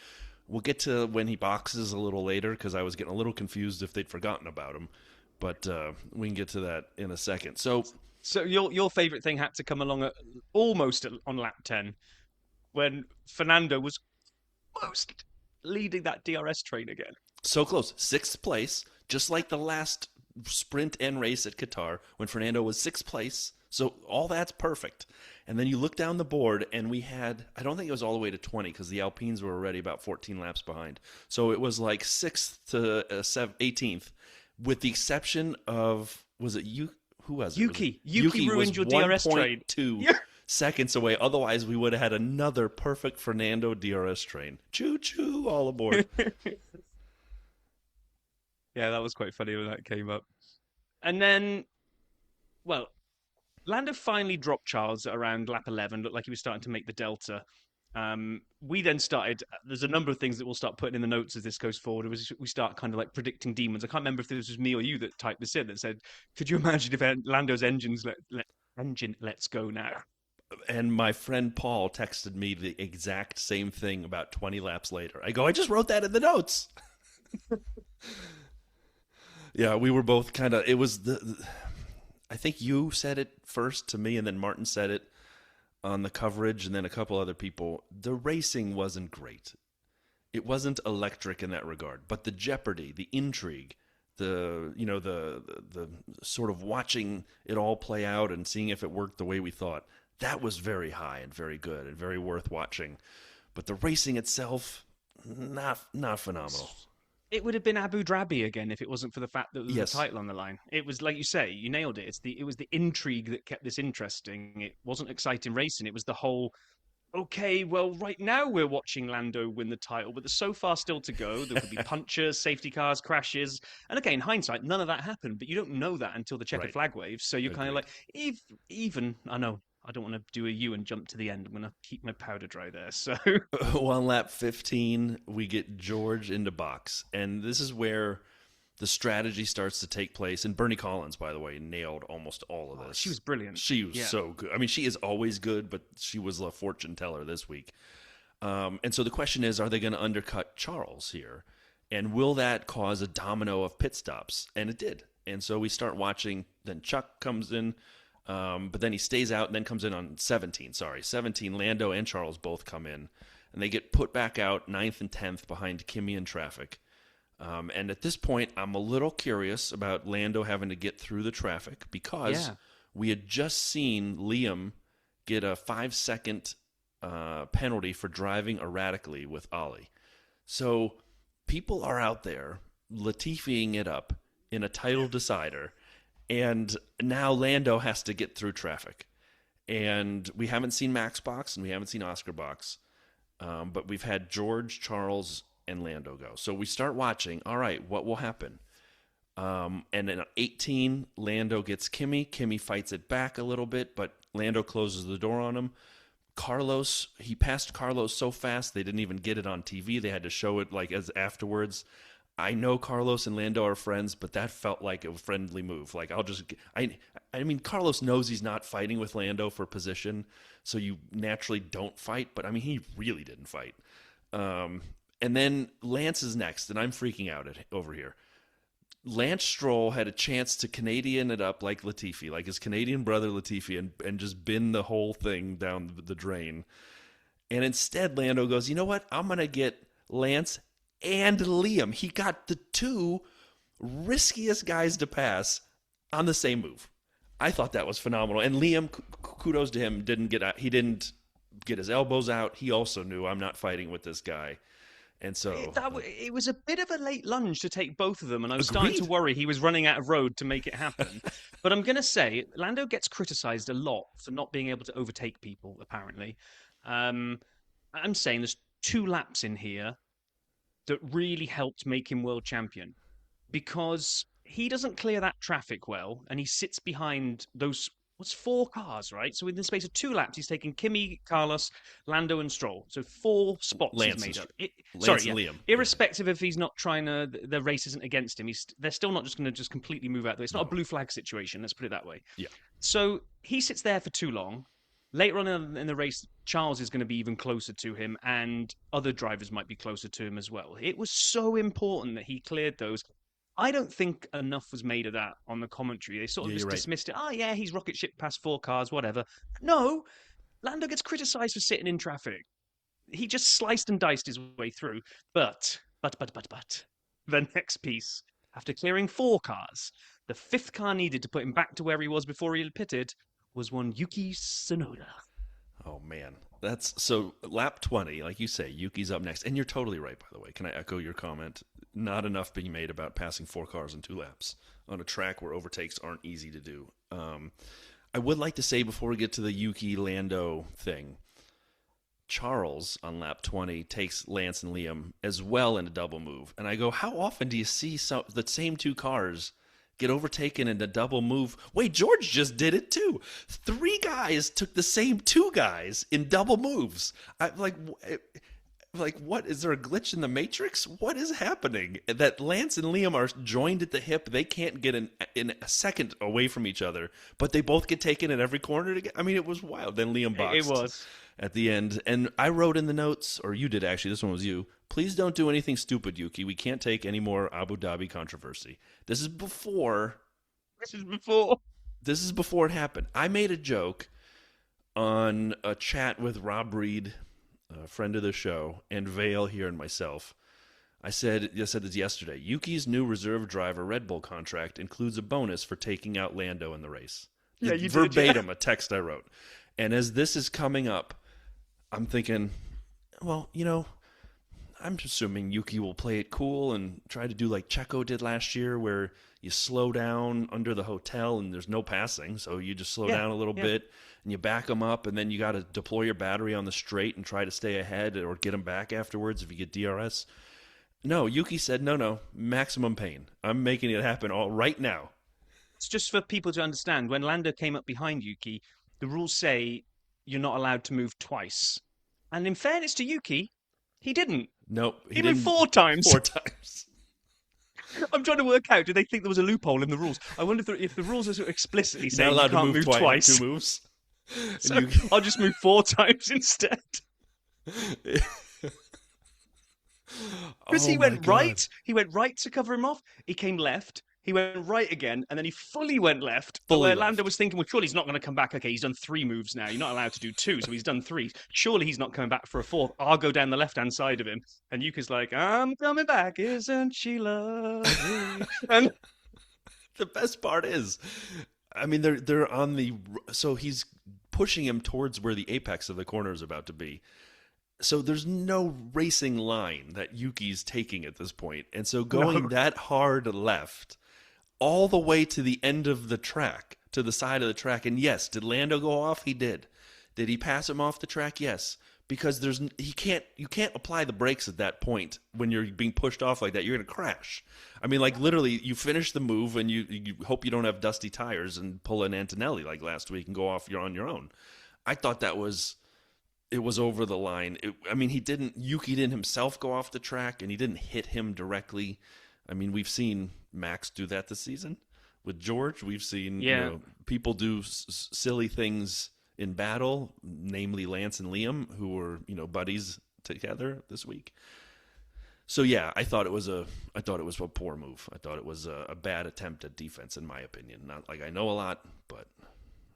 We'll get to when he boxes a little later, because I was getting a little confused if they'd forgotten about him. But we can get to that in a second. So your favorite thing had to come along almost on lap 10, when Fernando was almost leading that DRS train again. So close. 6th place, just like the last sprint and race at Qatar when Fernando was 6th place. So all that's perfect. And then you look down the board, and we had, I don't think it was all the way to 20, because the Alpines were already about 14 laps behind. So it was like 6th to 18th, with the exception of, was it you? Who was it? Yuki. Yuki ruined your DRS train. 2 seconds away. Otherwise, we would have had another perfect Fernando DRS train. Choo-choo, all aboard. Yeah, that was quite funny when that came up. And then, well, Lando finally dropped Charles at around lap 11. Looked like he was starting to make the delta. We then started, there's a number of things that we'll start putting in the notes as this goes forward. We start kind of like predicting demons. I can't remember if this was me or you that typed this in, that said, could you imagine if Lando's engine lets go now? And my friend Paul texted me the exact same thing about 20 laps later. I go, I just wrote that in the notes. Yeah, we were both kind of, it was I think you said it first to me, and then Martin said it on the coverage, and then a couple other people. The racing wasn't great. It wasn't electric in that regard, but the jeopardy, the intrigue, the sort of watching it all play out and seeing if it worked the way we thought, that was very high and very good and very worth watching. But the racing itself, not phenomenal. It would have been Abu Dhabi again if it wasn't for the fact that there was Yes. a title on the line. It was like you say, you nailed it. It was the intrigue that kept this interesting. It wasn't exciting racing. It was the whole, okay, well, right now we're watching Lando win the title, but there's so far still to go. There could be punches, safety cars, crashes. And okay, in hindsight, none of that happened, but you don't know that until the checkered Right. flag waves. So you're kind of Agreed. like, even, I know, I don't want to do a U and jump to the end. I'm going to keep my powder dry there. So, On lap 15, we get George into box, and this is where the strategy starts to take place. And Bernie Collins, by the way, nailed almost all of this. she was brilliant. She was Yeah. so good. I mean, she is always good, but she was a fortune teller this week. And so the question is, are they going to undercut Charles here? And will that cause a domino of pit stops? And it did. And so we start watching. Then Chuck comes in, but then he stays out and then comes in on 17. Sorry, 17. Lando and Charles both come in. And they get put back out 9th and 10th behind Kimi in traffic. And at this point, I'm a little curious about Lando having to get through the traffic because we had just seen Liam get a 5-second penalty for driving erratically with Ollie. So people are out there Latifiing it up in a title decider, and now Lando has to get through traffic. And we haven't seen Max box and we haven't seen Oscar box, but we've had George, Charles, and Lando go. So we start watching, all right, what will happen? And in 18, Lando gets Kimi. Kimi fights it back a little bit, but Lando closes the door on him. Carlos, he passed Carlos so fast they didn't even get it on TV. They had to show it like as afterwards. I know Carlos and Lando are friends, but that felt like a friendly move. Like I mean, Carlos knows he's not fighting with Lando for position, so you naturally don't fight. But I mean, he really didn't fight. And then Lance is next, and I'm freaking out over here. Lance Stroll had a chance to Canadian it up like Latifi, like his Canadian brother Latifi, and just bin the whole thing down the drain. And instead, Lando goes, you know what? I'm going to get Lance and Liam. He got the two riskiest guys to pass on the same move. I thought that was phenomenal. And Liam, kudos to him, he didn't get his elbows out. He also knew, I'm not fighting with this guy. And so It was a bit of a late lunge to take both of them, and I was Agreed. starting to worry he was running out of road to make it happen. But I'm going to say, Lando gets criticised a lot for not being able to overtake people, apparently. I'm saying there's 2 laps in here that really helped make him world champion, because he doesn't clear that traffic well, and he sits behind those... What's 4 cars, right? So in the space of 2 laps, he's taken Kimi, Carlos, Lando, and Stroll. So 4 spots Lance he's made up. Lance and Liam. Irrespective if he's not trying to, the race isn't against him. They're still not just going to just completely move out there. It's not a blue flag situation. Let's put it that way. Yeah. So he sits there for too long. Later on in the race, Charles is going to be even closer to him, and other drivers might be closer to him as well. It was so important that he cleared those. I don't think enough was made of that on the commentary. They sort of just dismissed it. Oh, yeah, he's rocket ship past 4 cars, whatever. No, Lando gets criticised for sitting in traffic. He just sliced and diced his way through. But, the next piece, after clearing 4 cars, the 5th car needed to put him back to where he was before he had pitted was one Yuki Tsunoda. Oh, man. That's so lap 20, like you say, Yuki's up next. And you're totally right, by the way. Can I echo your comment? Not enough being made about passing 4 cars in 2 laps on a track where overtakes aren't easy to do. I would like to say before we get to the Yuki Lando thing, Charles on lap 20 takes Lance and Liam as well in a double move. And I go, how often do you see the same 2 cars get overtaken in a double move? Wait, George just did it too. 3 guys took the same 2 guys in double moves. Like, what? Is there a glitch in the Matrix? What is happening? That Lance and Liam are joined at the hip. They can't get in a second away from each other, but they both get taken at every corner. I mean, it was wild. Then Liam boxed. It was. At the end. And I wrote in the notes, or you did actually, this one was you, please don't do anything stupid, Yuki. We can't take any more Abu Dhabi controversy. This is before it happened. I made a joke on a chat with Rob Reed, a friend of the show, and Vale here and myself. I said this yesterday. Yuki's new reserve driver Red Bull contract includes a bonus for taking out Lando in the race. Yeah, you Verbatim, did, a text I wrote. And as this is coming up, I'm thinking, well, I'm assuming Yuki will play it cool and try to do like Checo did last year, where you slow down under the hotel and there's no passing, so you just slow down a little bit and you back them up, and then you got to deploy your battery on the straight and try to stay ahead or get them back afterwards if you get DRS. No, Yuki said, no, maximum pain. I'm making it happen all right now. It's just for people to understand. When Lando came up behind Yuki, the rules say you're not allowed to move twice. And in fairness to Yuki, he didn't. Nope. He did 4 times. 4 times. I'm trying to work out, do they think there was a loophole in the rules? I wonder if the rules are so explicitly saying you can't move twice. 2 moves. So I'll just move 4 times instead. Because he went right. He went right to cover him off. He came left. He went right again, and then he fully went left. Where Lando was thinking, well, surely he's not going to come back. Okay, he's done 3 moves now. You're not allowed to do 2, so he's done 3. Surely he's not coming back for a 4th. I'll go down the left-hand side of him. And Yuka's like, I'm coming back, isn't she lovely? And the best part is, I mean, they're on the... So he's pushing him towards where the apex of the corner is about to be. So there's no racing line that Yuki's taking at this point. And so going that hard left all the way to the end of the track, to the side of the track. And yes, did Lando go off? He did. Did he pass him off the track? Yes. Because you can't apply the brakes at that point when you're being pushed off like that. You're going to crash. I mean, like literally, you finish the move and you hope you don't have dusty tires and pull an Antonelli like last week and go off. You're on your own. I thought it was over the line. Yuki didn't himself go off the track, and he didn't hit him directly. I mean, we've seen Max do that this season with George. We've seen people do silly things in battle, namely Lance and Liam, who were buddies together this week. So yeah, I thought it was a poor move. I thought it was a bad attempt at defense, in my opinion. Not like I know a lot, but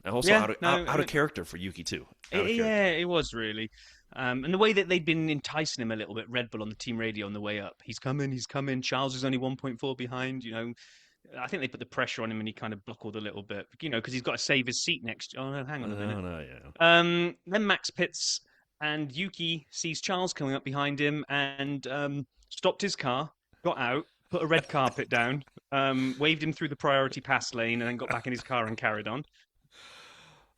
also out of character for Yuki too. It was really. And the way that they'd been enticing him a little bit, Red Bull on the team radio on the way up. He's coming. Charles is only 1.4 behind. I think they put the pressure on him and he kind of buckled a little bit, because he's got to save his seat next. Oh no, hang on a minute. No, yeah. Then Max pits and Yuki sees Charles coming up behind him and stopped his car, got out, put a red carpet down, waved him through the priority pass lane, and then got back in his car and carried on.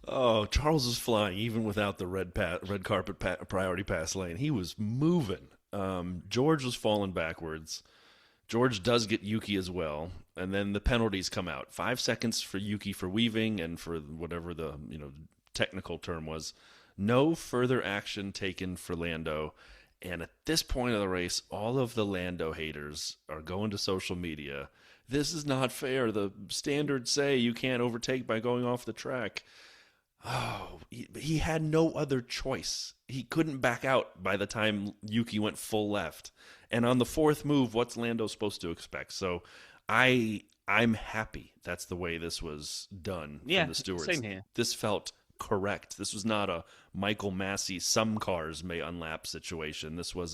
Oh, Charles was flying even without the red carpet priority pass lane. He was moving. George was falling backwards. George does get Yuki as well, and then the penalties come out. 5 seconds for Yuki for weaving, and for whatever the technical term was. No further action taken for Lando. And at this point of the race, all of the Lando haters are going to social media. This is not fair. The standards say you can't overtake by going off the track. Oh, he had no other choice. He couldn't back out by the time Yuki went full left. And on the 4th move, what's Lando supposed to expect? So I'm happy that's the way this was done from the stewards. Same here. This felt correct. This was not a Michael Massey, some cars may unlap situation. This was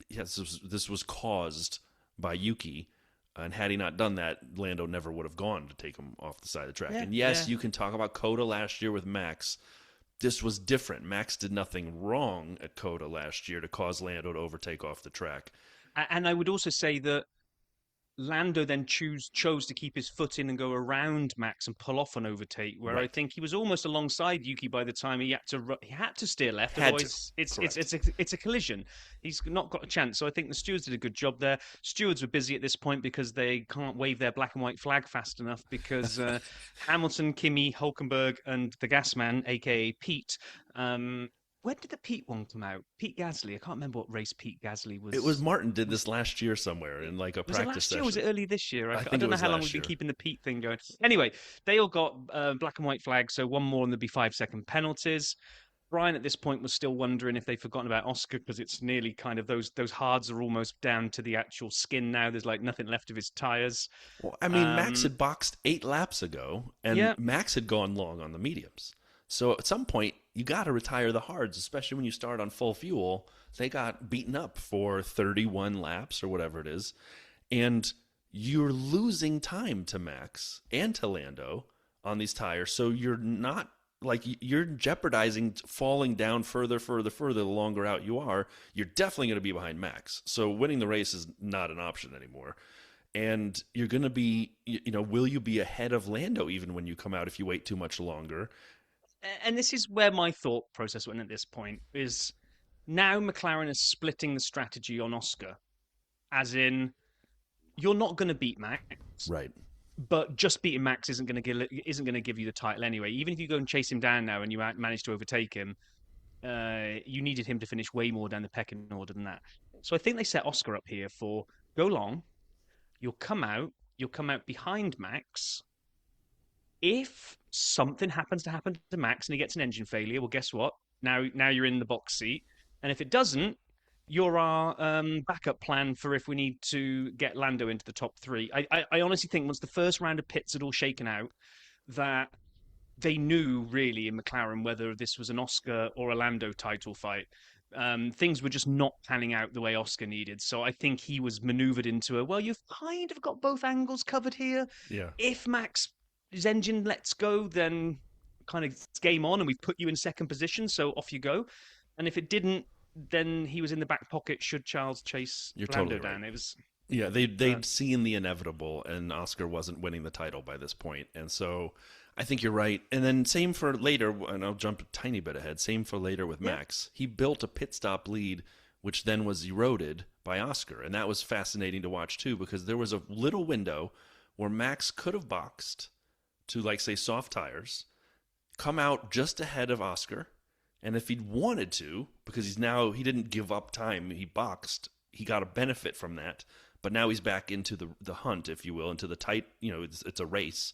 this was caused by Yuki. And had he not done that, Lando never would have gone to take him off the side of the track. And yes, you can talk about Coda last year with Max. This was different. Max did nothing wrong at Coda last year to cause Lando to overtake off the track. And I would also say that Lando then chose to keep his foot in and go around Max and pull off an overtake, where I think he was almost alongside Yuki by the time he had to steer left. Otherwise, it's a collision. He's not got a chance. So I think the stewards did a good job there. Stewards were busy at this point because they can't wave their black and white flag fast enough because Hamilton, Kimi, Hulkenberg, and the gas man, aka Pete. When did the Pete one come out? Pete Gasly. I can't remember what race Pete Gasly was. It was Martin did this last year somewhere in like a practice session. Was it last year or was it early this year? I don't know how long we've been keeping the Pete thing going. Anyway, they all got black and white flags, so one more and there'd be 5-second penalties. Brian at this point was still wondering if they'd forgotten about Oscar because it's nearly kind of those hards are almost down to the actual skin now. There's like nothing left of his tyres. Well, I mean, Max had boxed 8 laps ago, and Max had gone long on the mediums. So at some point, you got to retire the hards, especially when you start on full fuel. They got beaten up for 31 laps or whatever it is. And you're losing time to Max and to Lando on these tires. So you're not like you're jeopardizing falling down further the longer out you are. You're definitely going to be behind Max. So winning the race is not an option anymore. And you're going to be, will you be ahead of Lando even when you come out if you wait too much longer? And this is where my thought process went at this point is now McLaren is splitting the strategy on Oscar, as in you're not going to beat Max, Right. but just beating Max isn't going to give you the title anyway. Even if you go and chase him down now and you manage to overtake him, you needed him to finish way more down the pecking order than that. So I think they set Oscar up here for go long. You'll come out behind Max. If something happens to Max and he gets an engine failure, well, guess what? Now you're in the box seat. And if it doesn't, you're our backup plan for if we need to get Lando into the top three. I honestly think once the first round of pits had all shaken out, that they knew really in McLaren whether this was an Oscar or a Lando title fight. Things were just not panning out the way Oscar needed. So I think he was maneuvered into well, you've kind of got both angles covered here. Yeah. If Max's engine lets go, then kind of it's game on and we've put you in second position, so off you go. And if it didn't, then he was in the back pocket should Charles chase You're Lando totally down. right. It was they'd seen the inevitable, and Oscar wasn't winning the title by this point, and so I think you're right. And then same for later, and I'll jump a tiny bit ahead. Same for later with Max. He built a pit stop lead, which then was eroded by Oscar, and that was fascinating to watch too, because there was a little window where Max could have boxed to, like, say, soft tires, come out just ahead of Oscar. And if he'd wanted to, because he didn't give up time, he boxed, he got a benefit from that. But now he's back into the hunt, if you will, into the tight, it's a race.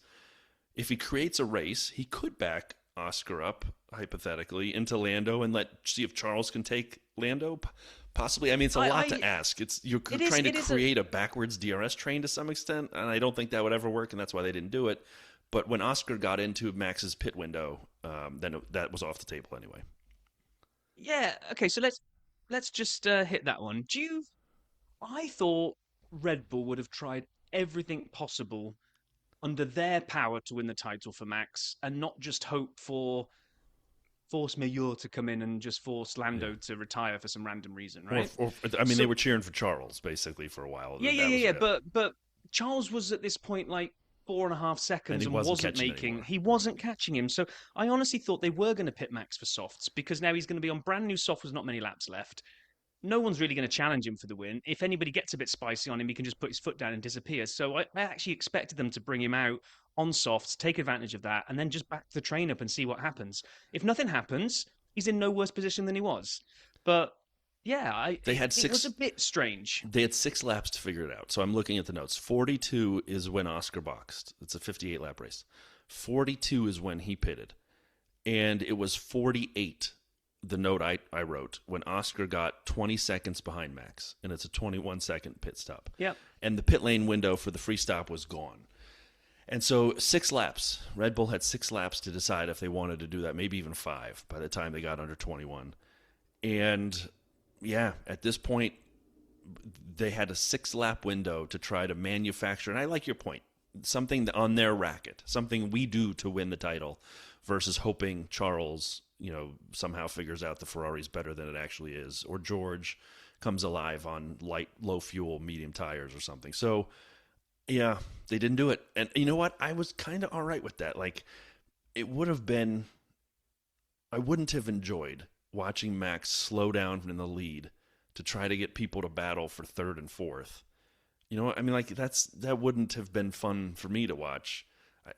If he creates a race, he could back Oscar up, hypothetically, into Lando and see if Charles can take Lando. Possibly. I mean, it's a lot to ask. You're trying to create a backwards DRS train to some extent, and I don't think that would ever work, and that's why they didn't do it. But when Oscar got into Max's pit window, then that was off the table anyway. Yeah. Okay. So let's just hit that one. I thought Red Bull would have tried everything possible under their power to win the title for Max, and not just hope for force majeure to come in and just force Lando to retire for some random reason, right? They were cheering for Charles basically for a while. Yeah. But Charles was at this point like 4.5 seconds and he wasn't catching him. So I honestly thought they were going to pit Max for softs, because now he's going to be on brand new softs with not many laps left. No one's really going to challenge him for the win. If anybody gets a bit spicy on him, he can just put his foot down and disappear. So I actually expected them to bring him out on softs, take advantage of that, and then just back the train up and see what happens. If nothing happens, he's in no worse position than he was. But yeah, it was a bit strange. They had 6 laps to figure it out. So I'm looking at the notes. 42 is when Oscar boxed. It's a 58-lap race. 42 is when he pitted. And it was 48, the note I wrote, when Oscar got 20 seconds behind Max. And it's a 21-second pit stop. Yep. And the pit lane window for the free stop was gone. And so 6 laps. Red Bull had 6 laps to decide if they wanted to do that, maybe even 5 by the time they got under 21. And yeah, at this point, they had a 6-lap window to try to manufacture, and I like your point, something on their racket, something we do to win the title, versus hoping Charles, somehow figures out the Ferrari's better than it actually is, or George comes alive on low fuel, medium tires or something. So, yeah, they didn't do it. And you know what? I was kind of all right with that. Like, it would have been, I wouldn't have enjoyed watching Max slow down in the lead to try to get people to battle for third and fourth. You know what I mean? Like, that wouldn't have been fun for me to watch.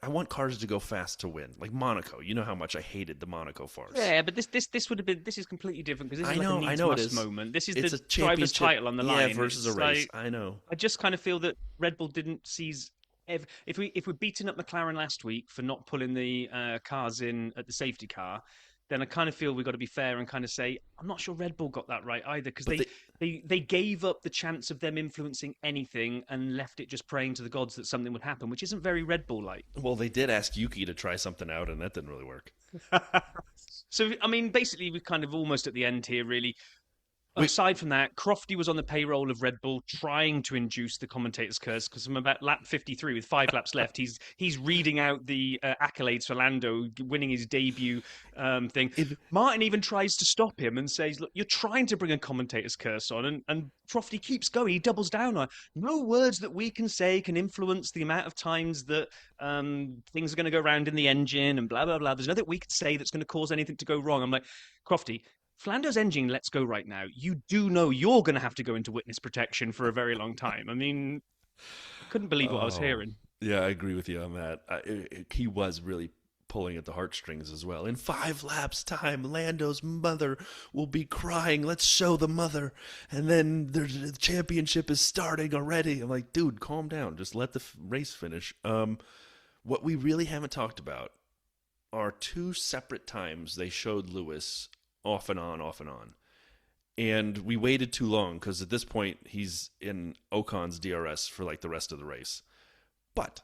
I want cars to go fast to win, like Monaco. You know how much I hated the Monaco farce. Yeah, but this would have been. This is completely different, because this is like a needs-must moment. This is the driver's title on the line. Yeah, versus a race. I know. I just kind of feel that Red Bull didn't seize. If we're beating up McLaren last week for not pulling the cars in at the safety car, then I kind of feel we've got to be fair and kind of say, I'm not sure Red Bull got that right either, because they gave up the chance of them influencing anything and left it just praying to the gods that something would happen, which isn't very Red Bull-like. Well, they did ask Yuki to try something out, and that didn't really work. So, I mean, basically, we're kind of almost at the end here, really. We, Aside from that, Crofty was on the payroll of Red Bull, trying to induce the commentator's curse. Because from about lap 53, with 5 laps left, he's reading out the accolades for Lando winning his debut thing. it, Martin even tries to stop him and says, "Look, you're trying to bring a commentator's curse on," and Crofty keeps going. He doubles down on no words that we can say can influence the amount of times that things are going to go around in the engine and blah blah blah. There's nothing we can say that's going to cause anything to go wrong. I'm like, Crofty, Flando's engine lets go right now. You do know you're going to have to go into witness protection for a very long time. I mean, I couldn't believe what I was oh, hearing. yeah, I agree with you on that. He was really pulling at the heartstrings as well. In 5 laps time, Lando's mother will be crying. Let's show the mother. And then the championship is starting already. I'm like, dude, calm down. Just let the race finish. What we really haven't talked about are 2 separate times they showed Lewis off and on, off and on. And we waited too long because at this point he's in Ocon's DRS for like the rest of the race. But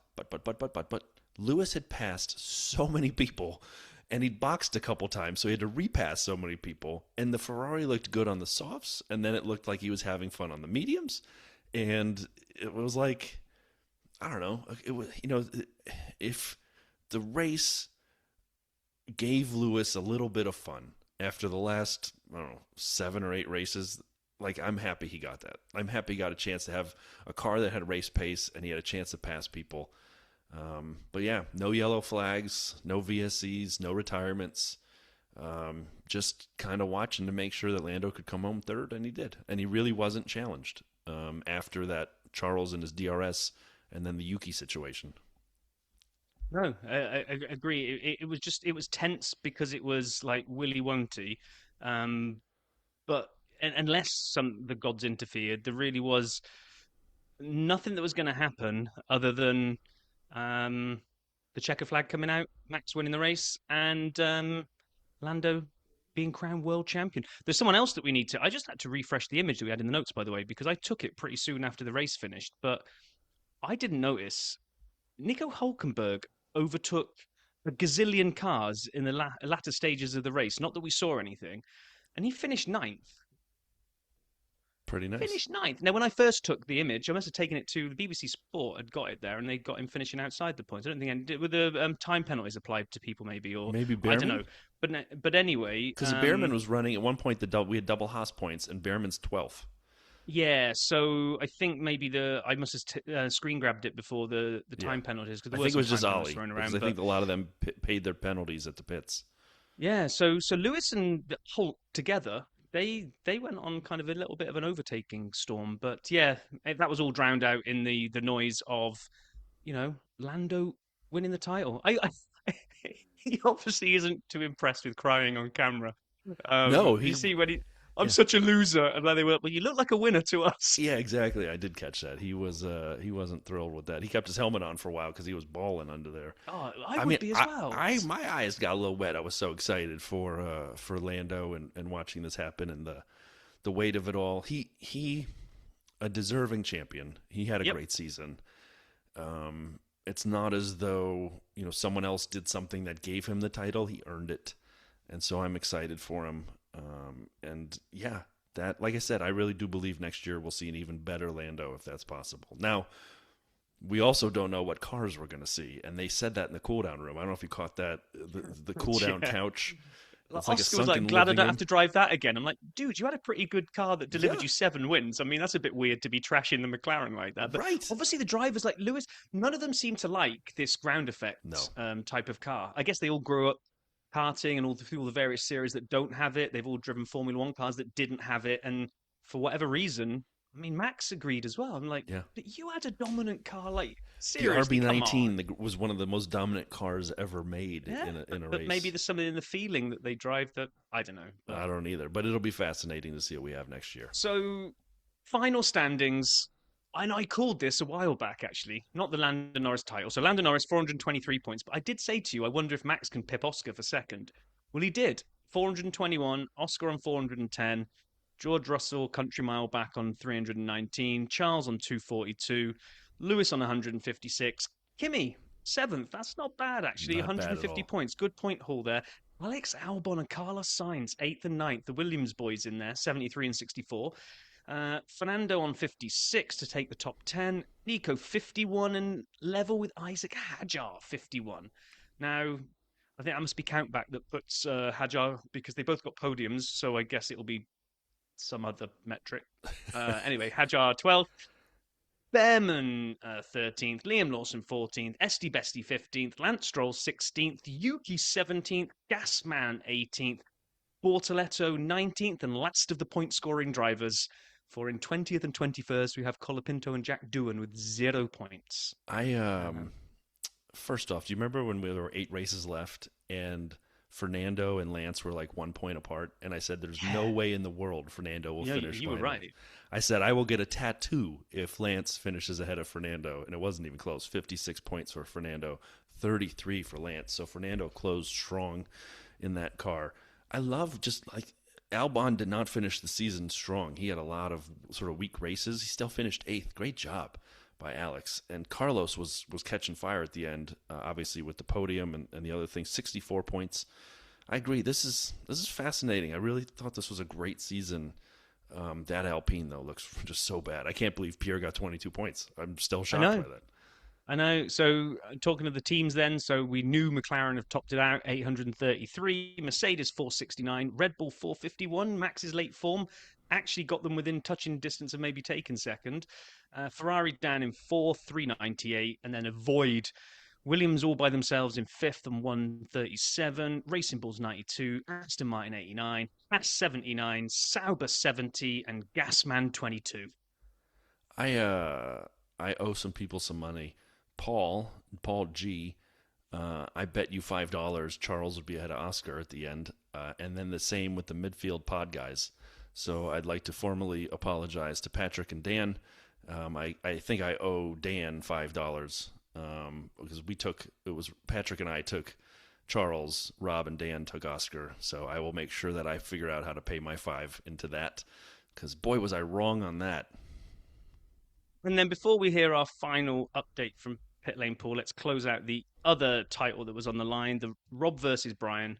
Lewis had passed so many people and he'd boxed a couple times, so he had to repass so many people. And the Ferrari looked good on the softs, and then it looked like he was having fun on the mediums. And it was like, I don't know, it was, if the race gave Lewis a little bit of fun after the last, I don't know, 7 or 8 races, like I'm happy he got that. I'm happy he got a chance to have a car that had race pace and he had a chance to pass people. But yeah, no yellow flags, no VSCs, no retirements. Just kind of watching to make sure that Lando could come home third, and he did. And he really wasn't challenged after that Charles and his DRS and then the Yuki situation. No, I agree. It was tense because it was like Willy won'ty, but unless the gods interfered, there really was nothing that was going to happen other than um, the checker flag coming out, Max winning the race, and Lando being crowned world champion. There's someone else that we need to. I just had to refresh the image that we had in the notes, by the way, because I took it pretty soon after the race finished, but I didn't notice Nico Hulkenberg overtook a gazillion cars in the latter stages of the race. Not that we saw anything, and he finished ninth. Pretty nice. Finished ninth. Now, when I first took the image, I must have taken it to the BBC Sport, had got it there, and they got him finishing outside the points. I don't think were the time penalties applied to people, maybe, or Maybe I don't Behrman? know. But anyway, Because Behrman was running at one point. We had double Haas points, and Behrman's 12th. yeah. So I think maybe I must have screen grabbed it before the Yeah, time penalties because I there were think it some was time just penalties Ollie thrown because around. I But think a lot of them paid their penalties at the pits. yeah, so Lewis and Holt together, they went on kind of a little bit of an overtaking storm, but yeah, that was all drowned out in the noise of, Lando winning the title. He obviously isn't too impressed with crying on camera. No, You he see when I'm yeah. such a loser, and then they were, well, you look like a winner to us. Yeah, exactly. I did catch that. He wasn't thrilled with that. He kept his helmet on for a while because he was balling under there. Oh, I I would mean, be as well. my eyes got a little wet. I was so excited for Lando and watching this happen and the weight of it all. He a deserving champion. He had a Yep. great season. It's not as though someone else did something that gave him the title. He earned it, and so I'm excited for him. And yeah, that like I said, I really do believe next year we'll see an even better Lando if that's possible. Now we also don't know what cars we're going to see, and they said that in the cool down room. I don't know if you caught that. The cool down Yeah. couch. It's like a Oscar was like, sunken glad I living don't room. have to drive that again. I'm like, dude, you had a pretty good car that delivered Yeah, you 7 wins. I mean, that's a bit weird to be trashing the McLaren like that. But right. obviously, the drivers like Lewis, none of them seem to like this ground effect No, type of car. I guess they all grew up karting and through all the various series that don't have it. They've all driven Formula One cars that didn't have it. And for whatever reason, I mean, Max agreed as well. I'm like, yeah. but you had a dominant car. Like, The seriously, come on. RB19 was one of the most dominant cars ever made Yeah, in a but maybe race. there's something in the feeling that they drive that I don't know. But I don't either, but it'll be fascinating to see what we have next year. so, final standings. And I called this a while back, actually, not the Lando Norris title. So, Lando Norris, 423 points. But I did say to you, I wonder if Max can pip Oscar for second. Well, he did. 421, Oscar on 410, George Russell, country mile back on 319, Charles on 242, Lewis on 156. Kimmy, 7th. That's not bad, actually. Not bad at 150 all. points. Good point haul there. Alex Albon and Carlos Sainz, 8th and 9th. The Williams boys in there, 73 and 64. Fernando on 56 to take the top 10. Nico 51 and level with Isaac Hadjar 51. Now, I think that must be countback that puts Hadjar, because they both got podiums, so I guess it'll be some other metric. Anyway, Hadjar 12th. Behrman 13th, Liam Lawson 14th, Esty Bestie 15th, Lance Stroll 16th, Yuki 17th, Gasman 18th, Bortoletto 19th, and last of the point-scoring drivers. For in 20th and 21st, we have Colapinto and Jack Doohan with 0 points. First off, do you remember when there were 8 races left and Fernando and Lance were like 1 point apart? And I said, there's no way in the world Fernando will finish. You were right. I said, I will get a tattoo if Lance finishes ahead of Fernando. And it wasn't even close. 56 points for Fernando, 33 for Lance. So Fernando closed strong in that car. I love just like Albon did not finish the season strong. He had a lot of sort of weak races. He still finished 8th. Great job by Alex. And Carlos was catching fire at the end, obviously with the podium and the other things. 64 points. I agree. This is fascinating. I really thought this was a great season. That Alpine, though, looks just so bad. I can't believe Pierre got 22 points. I'm still shocked by that. I know. So talking to the teams then, so we knew McLaren have topped it out, 833, Mercedes 469, Red Bull 451, Max's late form actually got them within touching distance of maybe taking second. Ferrari down in 4th, 398, and then avoid Williams all by themselves in 5th and 137, Racing Bulls 92, Aston Martin 89, Haas 79, Sauber 70, and Gasman 22. I owe some people some money. Paul G, I bet you $5 Charles would be ahead of Oscar at the end, and then the same with the midfield pod guys. So I'd like to formally apologize to Patrick and Dan. I think I owe Dan $5 because it was Patrick and I took Charles, Rob and Dan took Oscar. So I will make sure that I figure out how to pay my $5 into that, because boy was I wrong on that. And then before we hear our final update from Pitlane Paul, let's close out the other title that was on the line, the Rob versus Brian.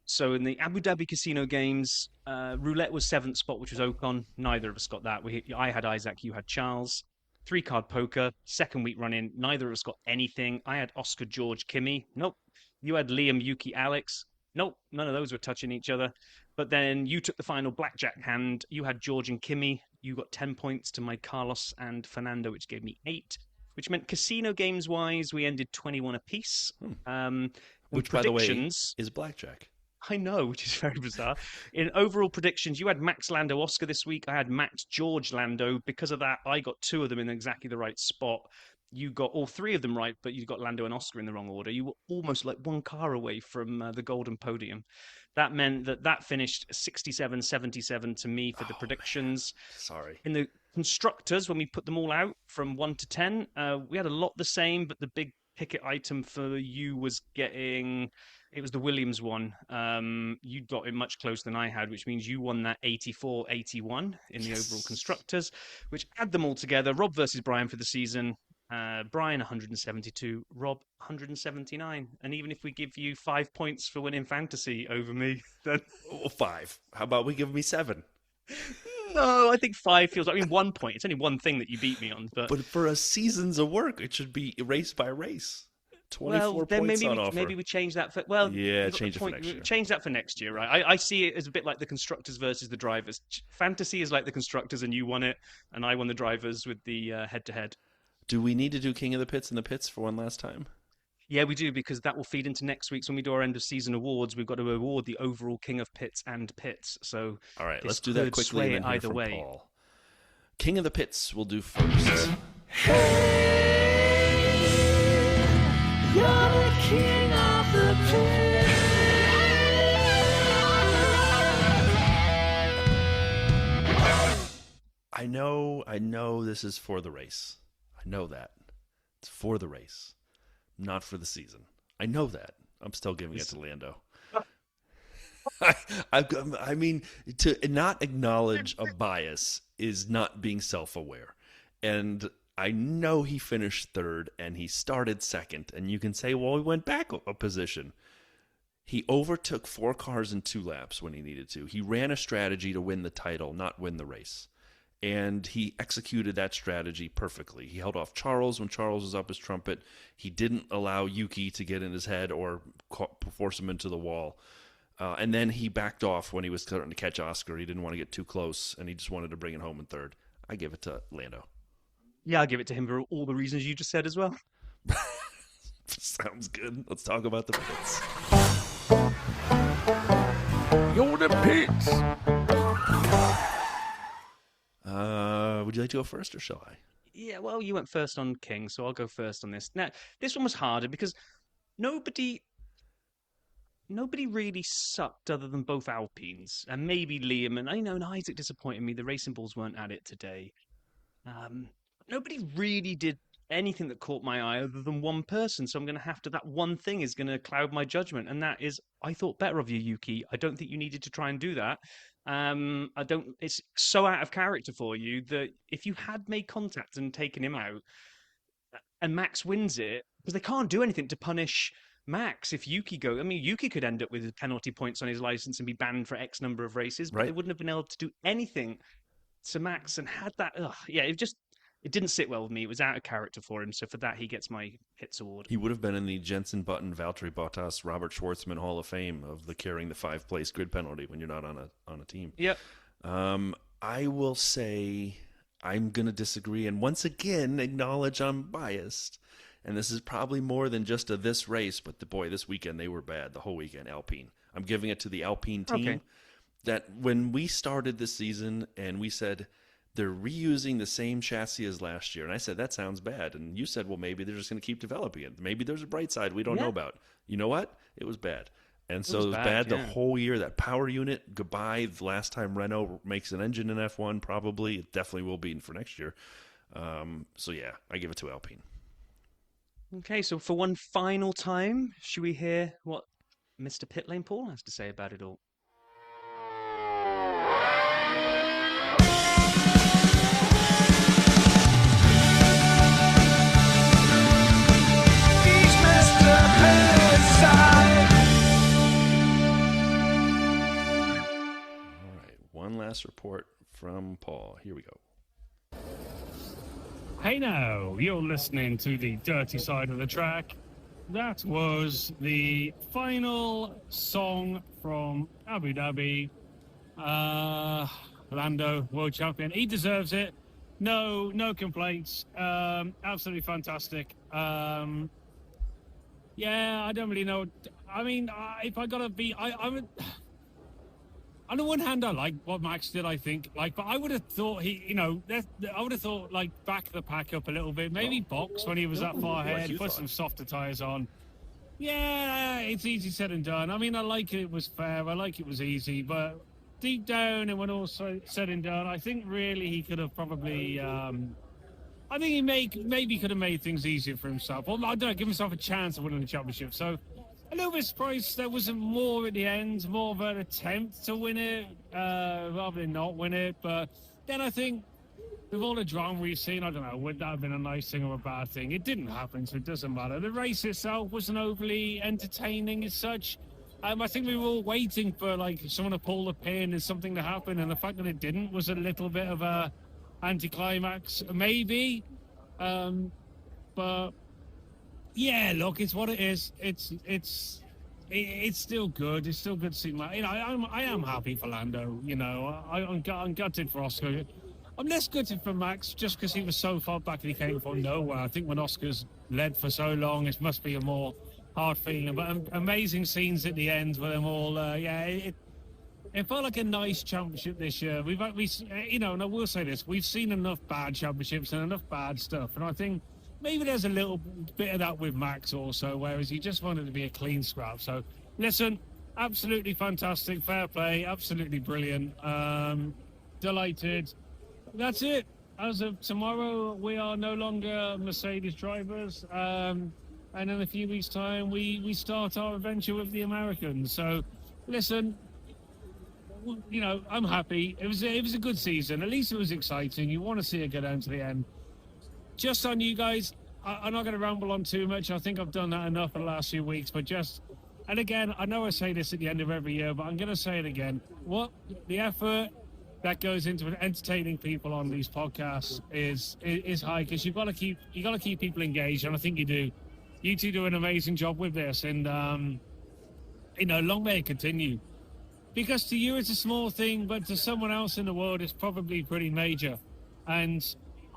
So in the Abu Dhabi Casino Games, roulette was 7th spot, which was Ocon. Neither of us got that. I had Isaac, you had Charles. 3-card poker, second week run-in. Neither of us got anything. I had Oscar, George, Kimmy. Nope. You had Liam, Yuki, Alex. Nope. None of those were touching each other. But then you took the final blackjack hand. You had George and Kimmy. You got 10 points to my Carlos and Fernando, which gave me 8, which meant casino games-wise, we ended 21 apiece. Which, by the way, is blackjack. I know, which is very bizarre. In overall predictions, you had Max, Lando, Oscar this week. I had Max, George, Lando. Because of that, I got 2 of them in exactly the right spot. You got all 3 of them right, but you got Lando and Oscar in the wrong order. You were almost like 1 car away from the golden podium. That meant that finished 67-77 to me for the predictions. Man. Sorry. In the constructors, when we put them all out from 1 to 10, we had a lot the same, but the big ticket item for you was getting... It was the Williams one. You got it much closer than I had, which means you won that 84-81 in the overall constructors, which add them all together. Rob versus Brian for the season. Brian 172, Rob 179. And even if we give you 5 points for winning fantasy over me, then 5. How about we give me 7? No, I think 5 feels. 1 point. It's only one thing that you beat me on, but for a season's of work, it should be race by race. 24 then points on offer. Maybe we change that for change it for next year. Change that for next year, right? I see it as a bit like the constructors versus the drivers. Fantasy is like the constructors, and you won it, and I won the drivers with the head-to-head. Do we need to do King of the Pits in the pits for one last time? Yeah, we do, because that will feed into next week's when we do our end of season awards. We've got to award the overall King of Pits and Pits. So all right, let's do that quickly. And either way, Paul. King of the Pits will do first. You're the king of the pit. I know this is for the race. I know that. It's for the race, not for the season. I know that. I'm still giving it to Lando. I mean, to not acknowledge a bias is not being self-aware. And I know he finished third and he started second. And you can say, well, he went back a position. He overtook 4 cars in 2 laps when he needed to. He ran a strategy to win the title, not win the race. And he executed that strategy perfectly. He held off Charles when Charles was up his trumpet. He didn't allow Yuki to get in his head or force him into the wall. And then he backed off when he was starting to catch Oscar. He didn't want to get too close, and he just wanted to bring it home in third. I give it to Lando. Yeah, I'll give it to him for all the reasons you just said as well. Sounds good. Let's talk about the pits. You're the pits. Would you like to go first, or shall I? Yeah, well, you went first on King, so I'll go first on this. Now, this one was harder because nobody really sucked other than both Alpines, and maybe Liam, and I know Isaac disappointed me. The Racing Bulls weren't at it today. Nobody really did anything that caught my eye other than one person, so I'm going to have to, that one thing is going to cloud my judgment, and that is, I thought better of you, Yuki. I don't think you needed to try and do that. It's so out of character for you that if you had made contact and taken him out, and Max wins it, because they can't do anything to punish Max if Yuki goes. I mean, Yuki could end up with penalty points on his license and be banned for X number of races, but they wouldn't have been able to do anything to Max, and had that. It didn't sit well with me. It was out of character for him. So for that, he gets my Hits award. He would have been in the Jensen Button, Valtteri Bottas, Robert Schwartzman Hall of Fame of the carrying the 5-place grid penalty when you're not on a team. Yep. I will say I'm going to disagree, and once again acknowledge I'm biased. And this is probably more than just this race, but this weekend they were bad. The whole weekend, Alpine. I'm giving it to the Alpine team. Okay. That when we started this season and we said they're reusing the same chassis as last year, and I said that sounds bad, and you said, well, maybe they're just going to keep developing it. Maybe there's a bright side we don't know about. You know what? It was bad. And so it was bad the whole year. That power unit, goodbye. The last time Renault makes an engine in F1, probably. It definitely will be for next year. So yeah, I give it to Alpine. Okay, so for one final time, should we hear what Mr. Pitlane Paul has to say about it all? He's Mr. Pitside. All right, one last report from Paul. Here we go. Hey now, you're listening to the dirty side of the track. That was the final song from Abu Dhabi. Lando, world champion. He deserves it. No complaints. Absolutely fantastic. Yeah, I don't really know. I mean, if I gotta be, I would. On the one hand, I like what Max did, I think. But I would have thought I would have thought, back the pack up a little bit. Maybe box when he was that far ahead, put some softer tyres on. Yeah, it's easy said and done. I mean, I like it was fair. I like it was easy. But deep down, and when all said and done, I think really he could have probably... I think he maybe could have made things easier for himself. Or, I don't know, give himself a chance of winning the championship. So... a little bit surprised there wasn't more at the end, more of an attempt to win it, rather than not win it. But then I think, with all the drama we've seen, I don't know, would that have been a nice thing or a bad thing? It didn't happen, so it doesn't matter. The race itself wasn't overly entertaining as such. I think we were all waiting for, someone to pull the pin and something to happen, and the fact that it didn't was a little bit of a anticlimax, maybe. But... yeah, look, it's what it is. It's still good. It's still good to see. I am happy for Lando. I'm gutted for Oscar. I'm less gutted for Max just because he was so far back and he came from nowhere. I think when Oscar's led for so long, it must be a more hard feeling. But amazing scenes at the end with them all. It felt like a nice championship this year. And I will say this: we've seen enough bad championships and enough bad stuff, and I think. Maybe there's a little bit of that with Max also, whereas he just wanted to be a clean scrap. So, listen, absolutely fantastic, fair play, absolutely brilliant. Delighted. That's it. As of tomorrow, we are no longer Mercedes drivers. And in a few weeks' time, we start our adventure with the Americans. So, listen, I'm happy. It was a good season. At least it was exciting. You want to see it go down to the end. just on you guys, I'm not going to ramble on too much. I think I've done that enough in the last few weeks. But and again, I know I say this at the end of every year, but I'm going to say it again. What the effort that goes into entertaining people on these podcasts is high, because you got to keep people engaged, and I think you do. You two do an amazing job with this, and long may it continue. Because to you it's a small thing, but to someone else in the world it's probably pretty major. And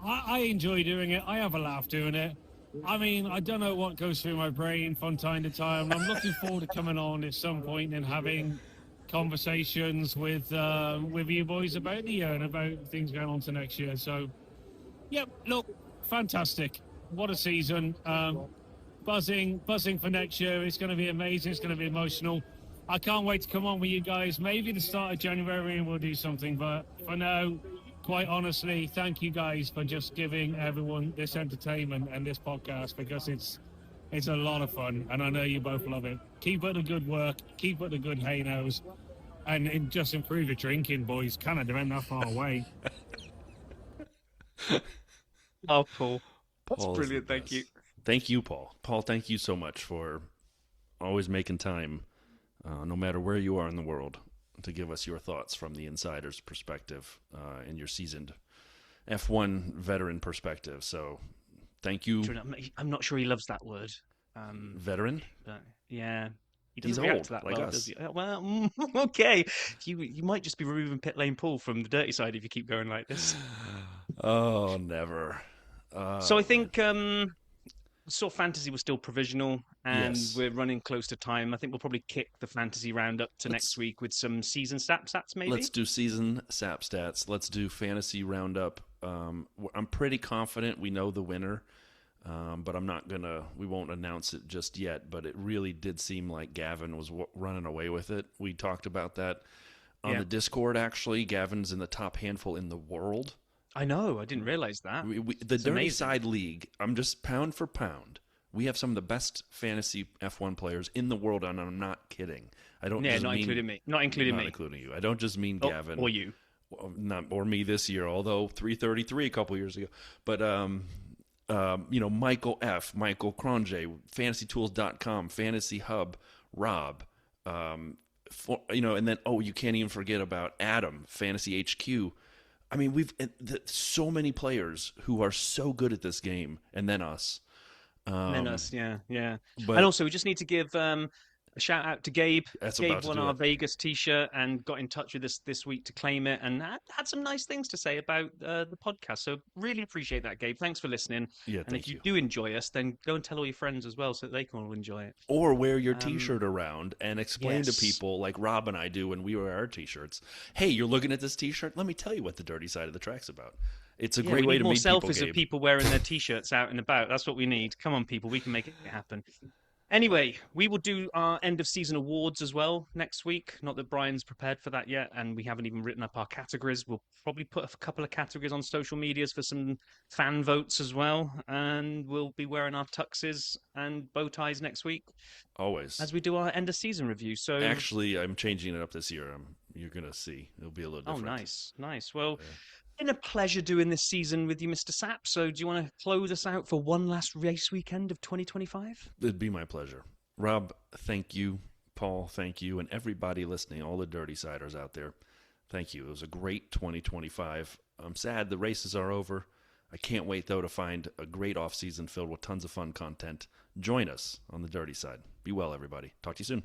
I enjoy doing it. I have a laugh doing it. I mean, I don't know what goes through my brain from time to time. I'm looking forward to coming on at some point and having conversations with you boys about the year and about things going on to next year. So, yep, look, fantastic. What a season. Buzzing for next year. It's going to be amazing. It's going to be emotional. I can't wait to come on with you guys. Maybe the start of January and we'll do something. But for now, quite honestly, thank you guys for just giving everyone this entertainment and this podcast, because it's a lot of fun, and I know you both love it. Keep up the good work. Keep up the good hey-nos. And just improve your drinking, boys. Canada ain't that far away. Oh, Paul. That's Paul brilliant. Thank you. Thank you, Paul. Paul, thank you so much for always making time, no matter where you are in the world, to give us your thoughts from the insider's perspective and your seasoned F1 veteran perspective. So thank you. I'm not sure he loves that word. Veteran? But yeah. He's react old, to that like well, us. does he? Well, okay. You might just be removing Pitlane Paul from the dirty side if you keep going like this. Oh, never. So I think sort of fantasy was still provisional, and Yes. we're running close to time. I think we'll probably kick the fantasy round up to next week with some season stats, maybe. Let's do season SAP stats. Let's do fantasy roundup. I'm pretty confident we know the winner, but we won't announce it just yet. But it really did seem like Gavin was running away with it. We talked about that on the Discord, actually. Gavin's in the top handful in the world. I know. I didn't realize that. The Dirty Side League, I'm just pound for pound. We have some of the best fantasy F1 players in the world, and I'm not kidding. I don't. Yeah, not including me. Not including you. I don't just mean Gavin or you. Or me this year, although 333 a couple years ago. But Michael F, Michael Cronje, FantasyTools.com, Fantasy Hub, Rob, and then you can't even forget about Adam, Fantasy HQ. I mean, we've so many players who are so good at this game, and then us. Yeah. But, and also, we just need to give a shout out to Gabe. Gabe won our it. Vegas t-shirt and got in touch with us this week to claim it, and had some nice things to say about the podcast. So really appreciate that, Gabe. Thanks for listening. Yeah, and if you do enjoy us, then go and tell all your friends as well, so that they can all enjoy it. Or wear your t-shirt around and explain to people, like Rob and I do when we wear our t-shirts. Hey, you're looking at this t-shirt? Let me tell you what the dirty side of the track's about. It's a great way to meet people. More selfies of people wearing their t-shirts out and about. That's what we need. Come on, people. We can make it happen. Anyway, we will do our end of season awards as well next week. Not that Brian's prepared for that yet, and we haven't even written up our categories. We'll probably put a couple of categories on social medias for some fan votes as well, and we'll be wearing our tuxes and bow ties next week. Always. As we do our end of season review. So actually, I'm changing it up this year. You're gonna see it'll be a little different. Oh, nice. Well. Yeah. It's been a pleasure doing this season with you, Mr. Sapp. So do you want to close us out for one last race weekend of 2025? It'd be my pleasure. Rob, thank you. Paul, thank you. And everybody listening, all the Dirty Siders out there, thank you. It was a great 2025. I'm sad the races are over. I can't wait, though, to find a great off-season filled with tons of fun content. Join us on the Dirty Side. Be well, everybody. Talk to you soon.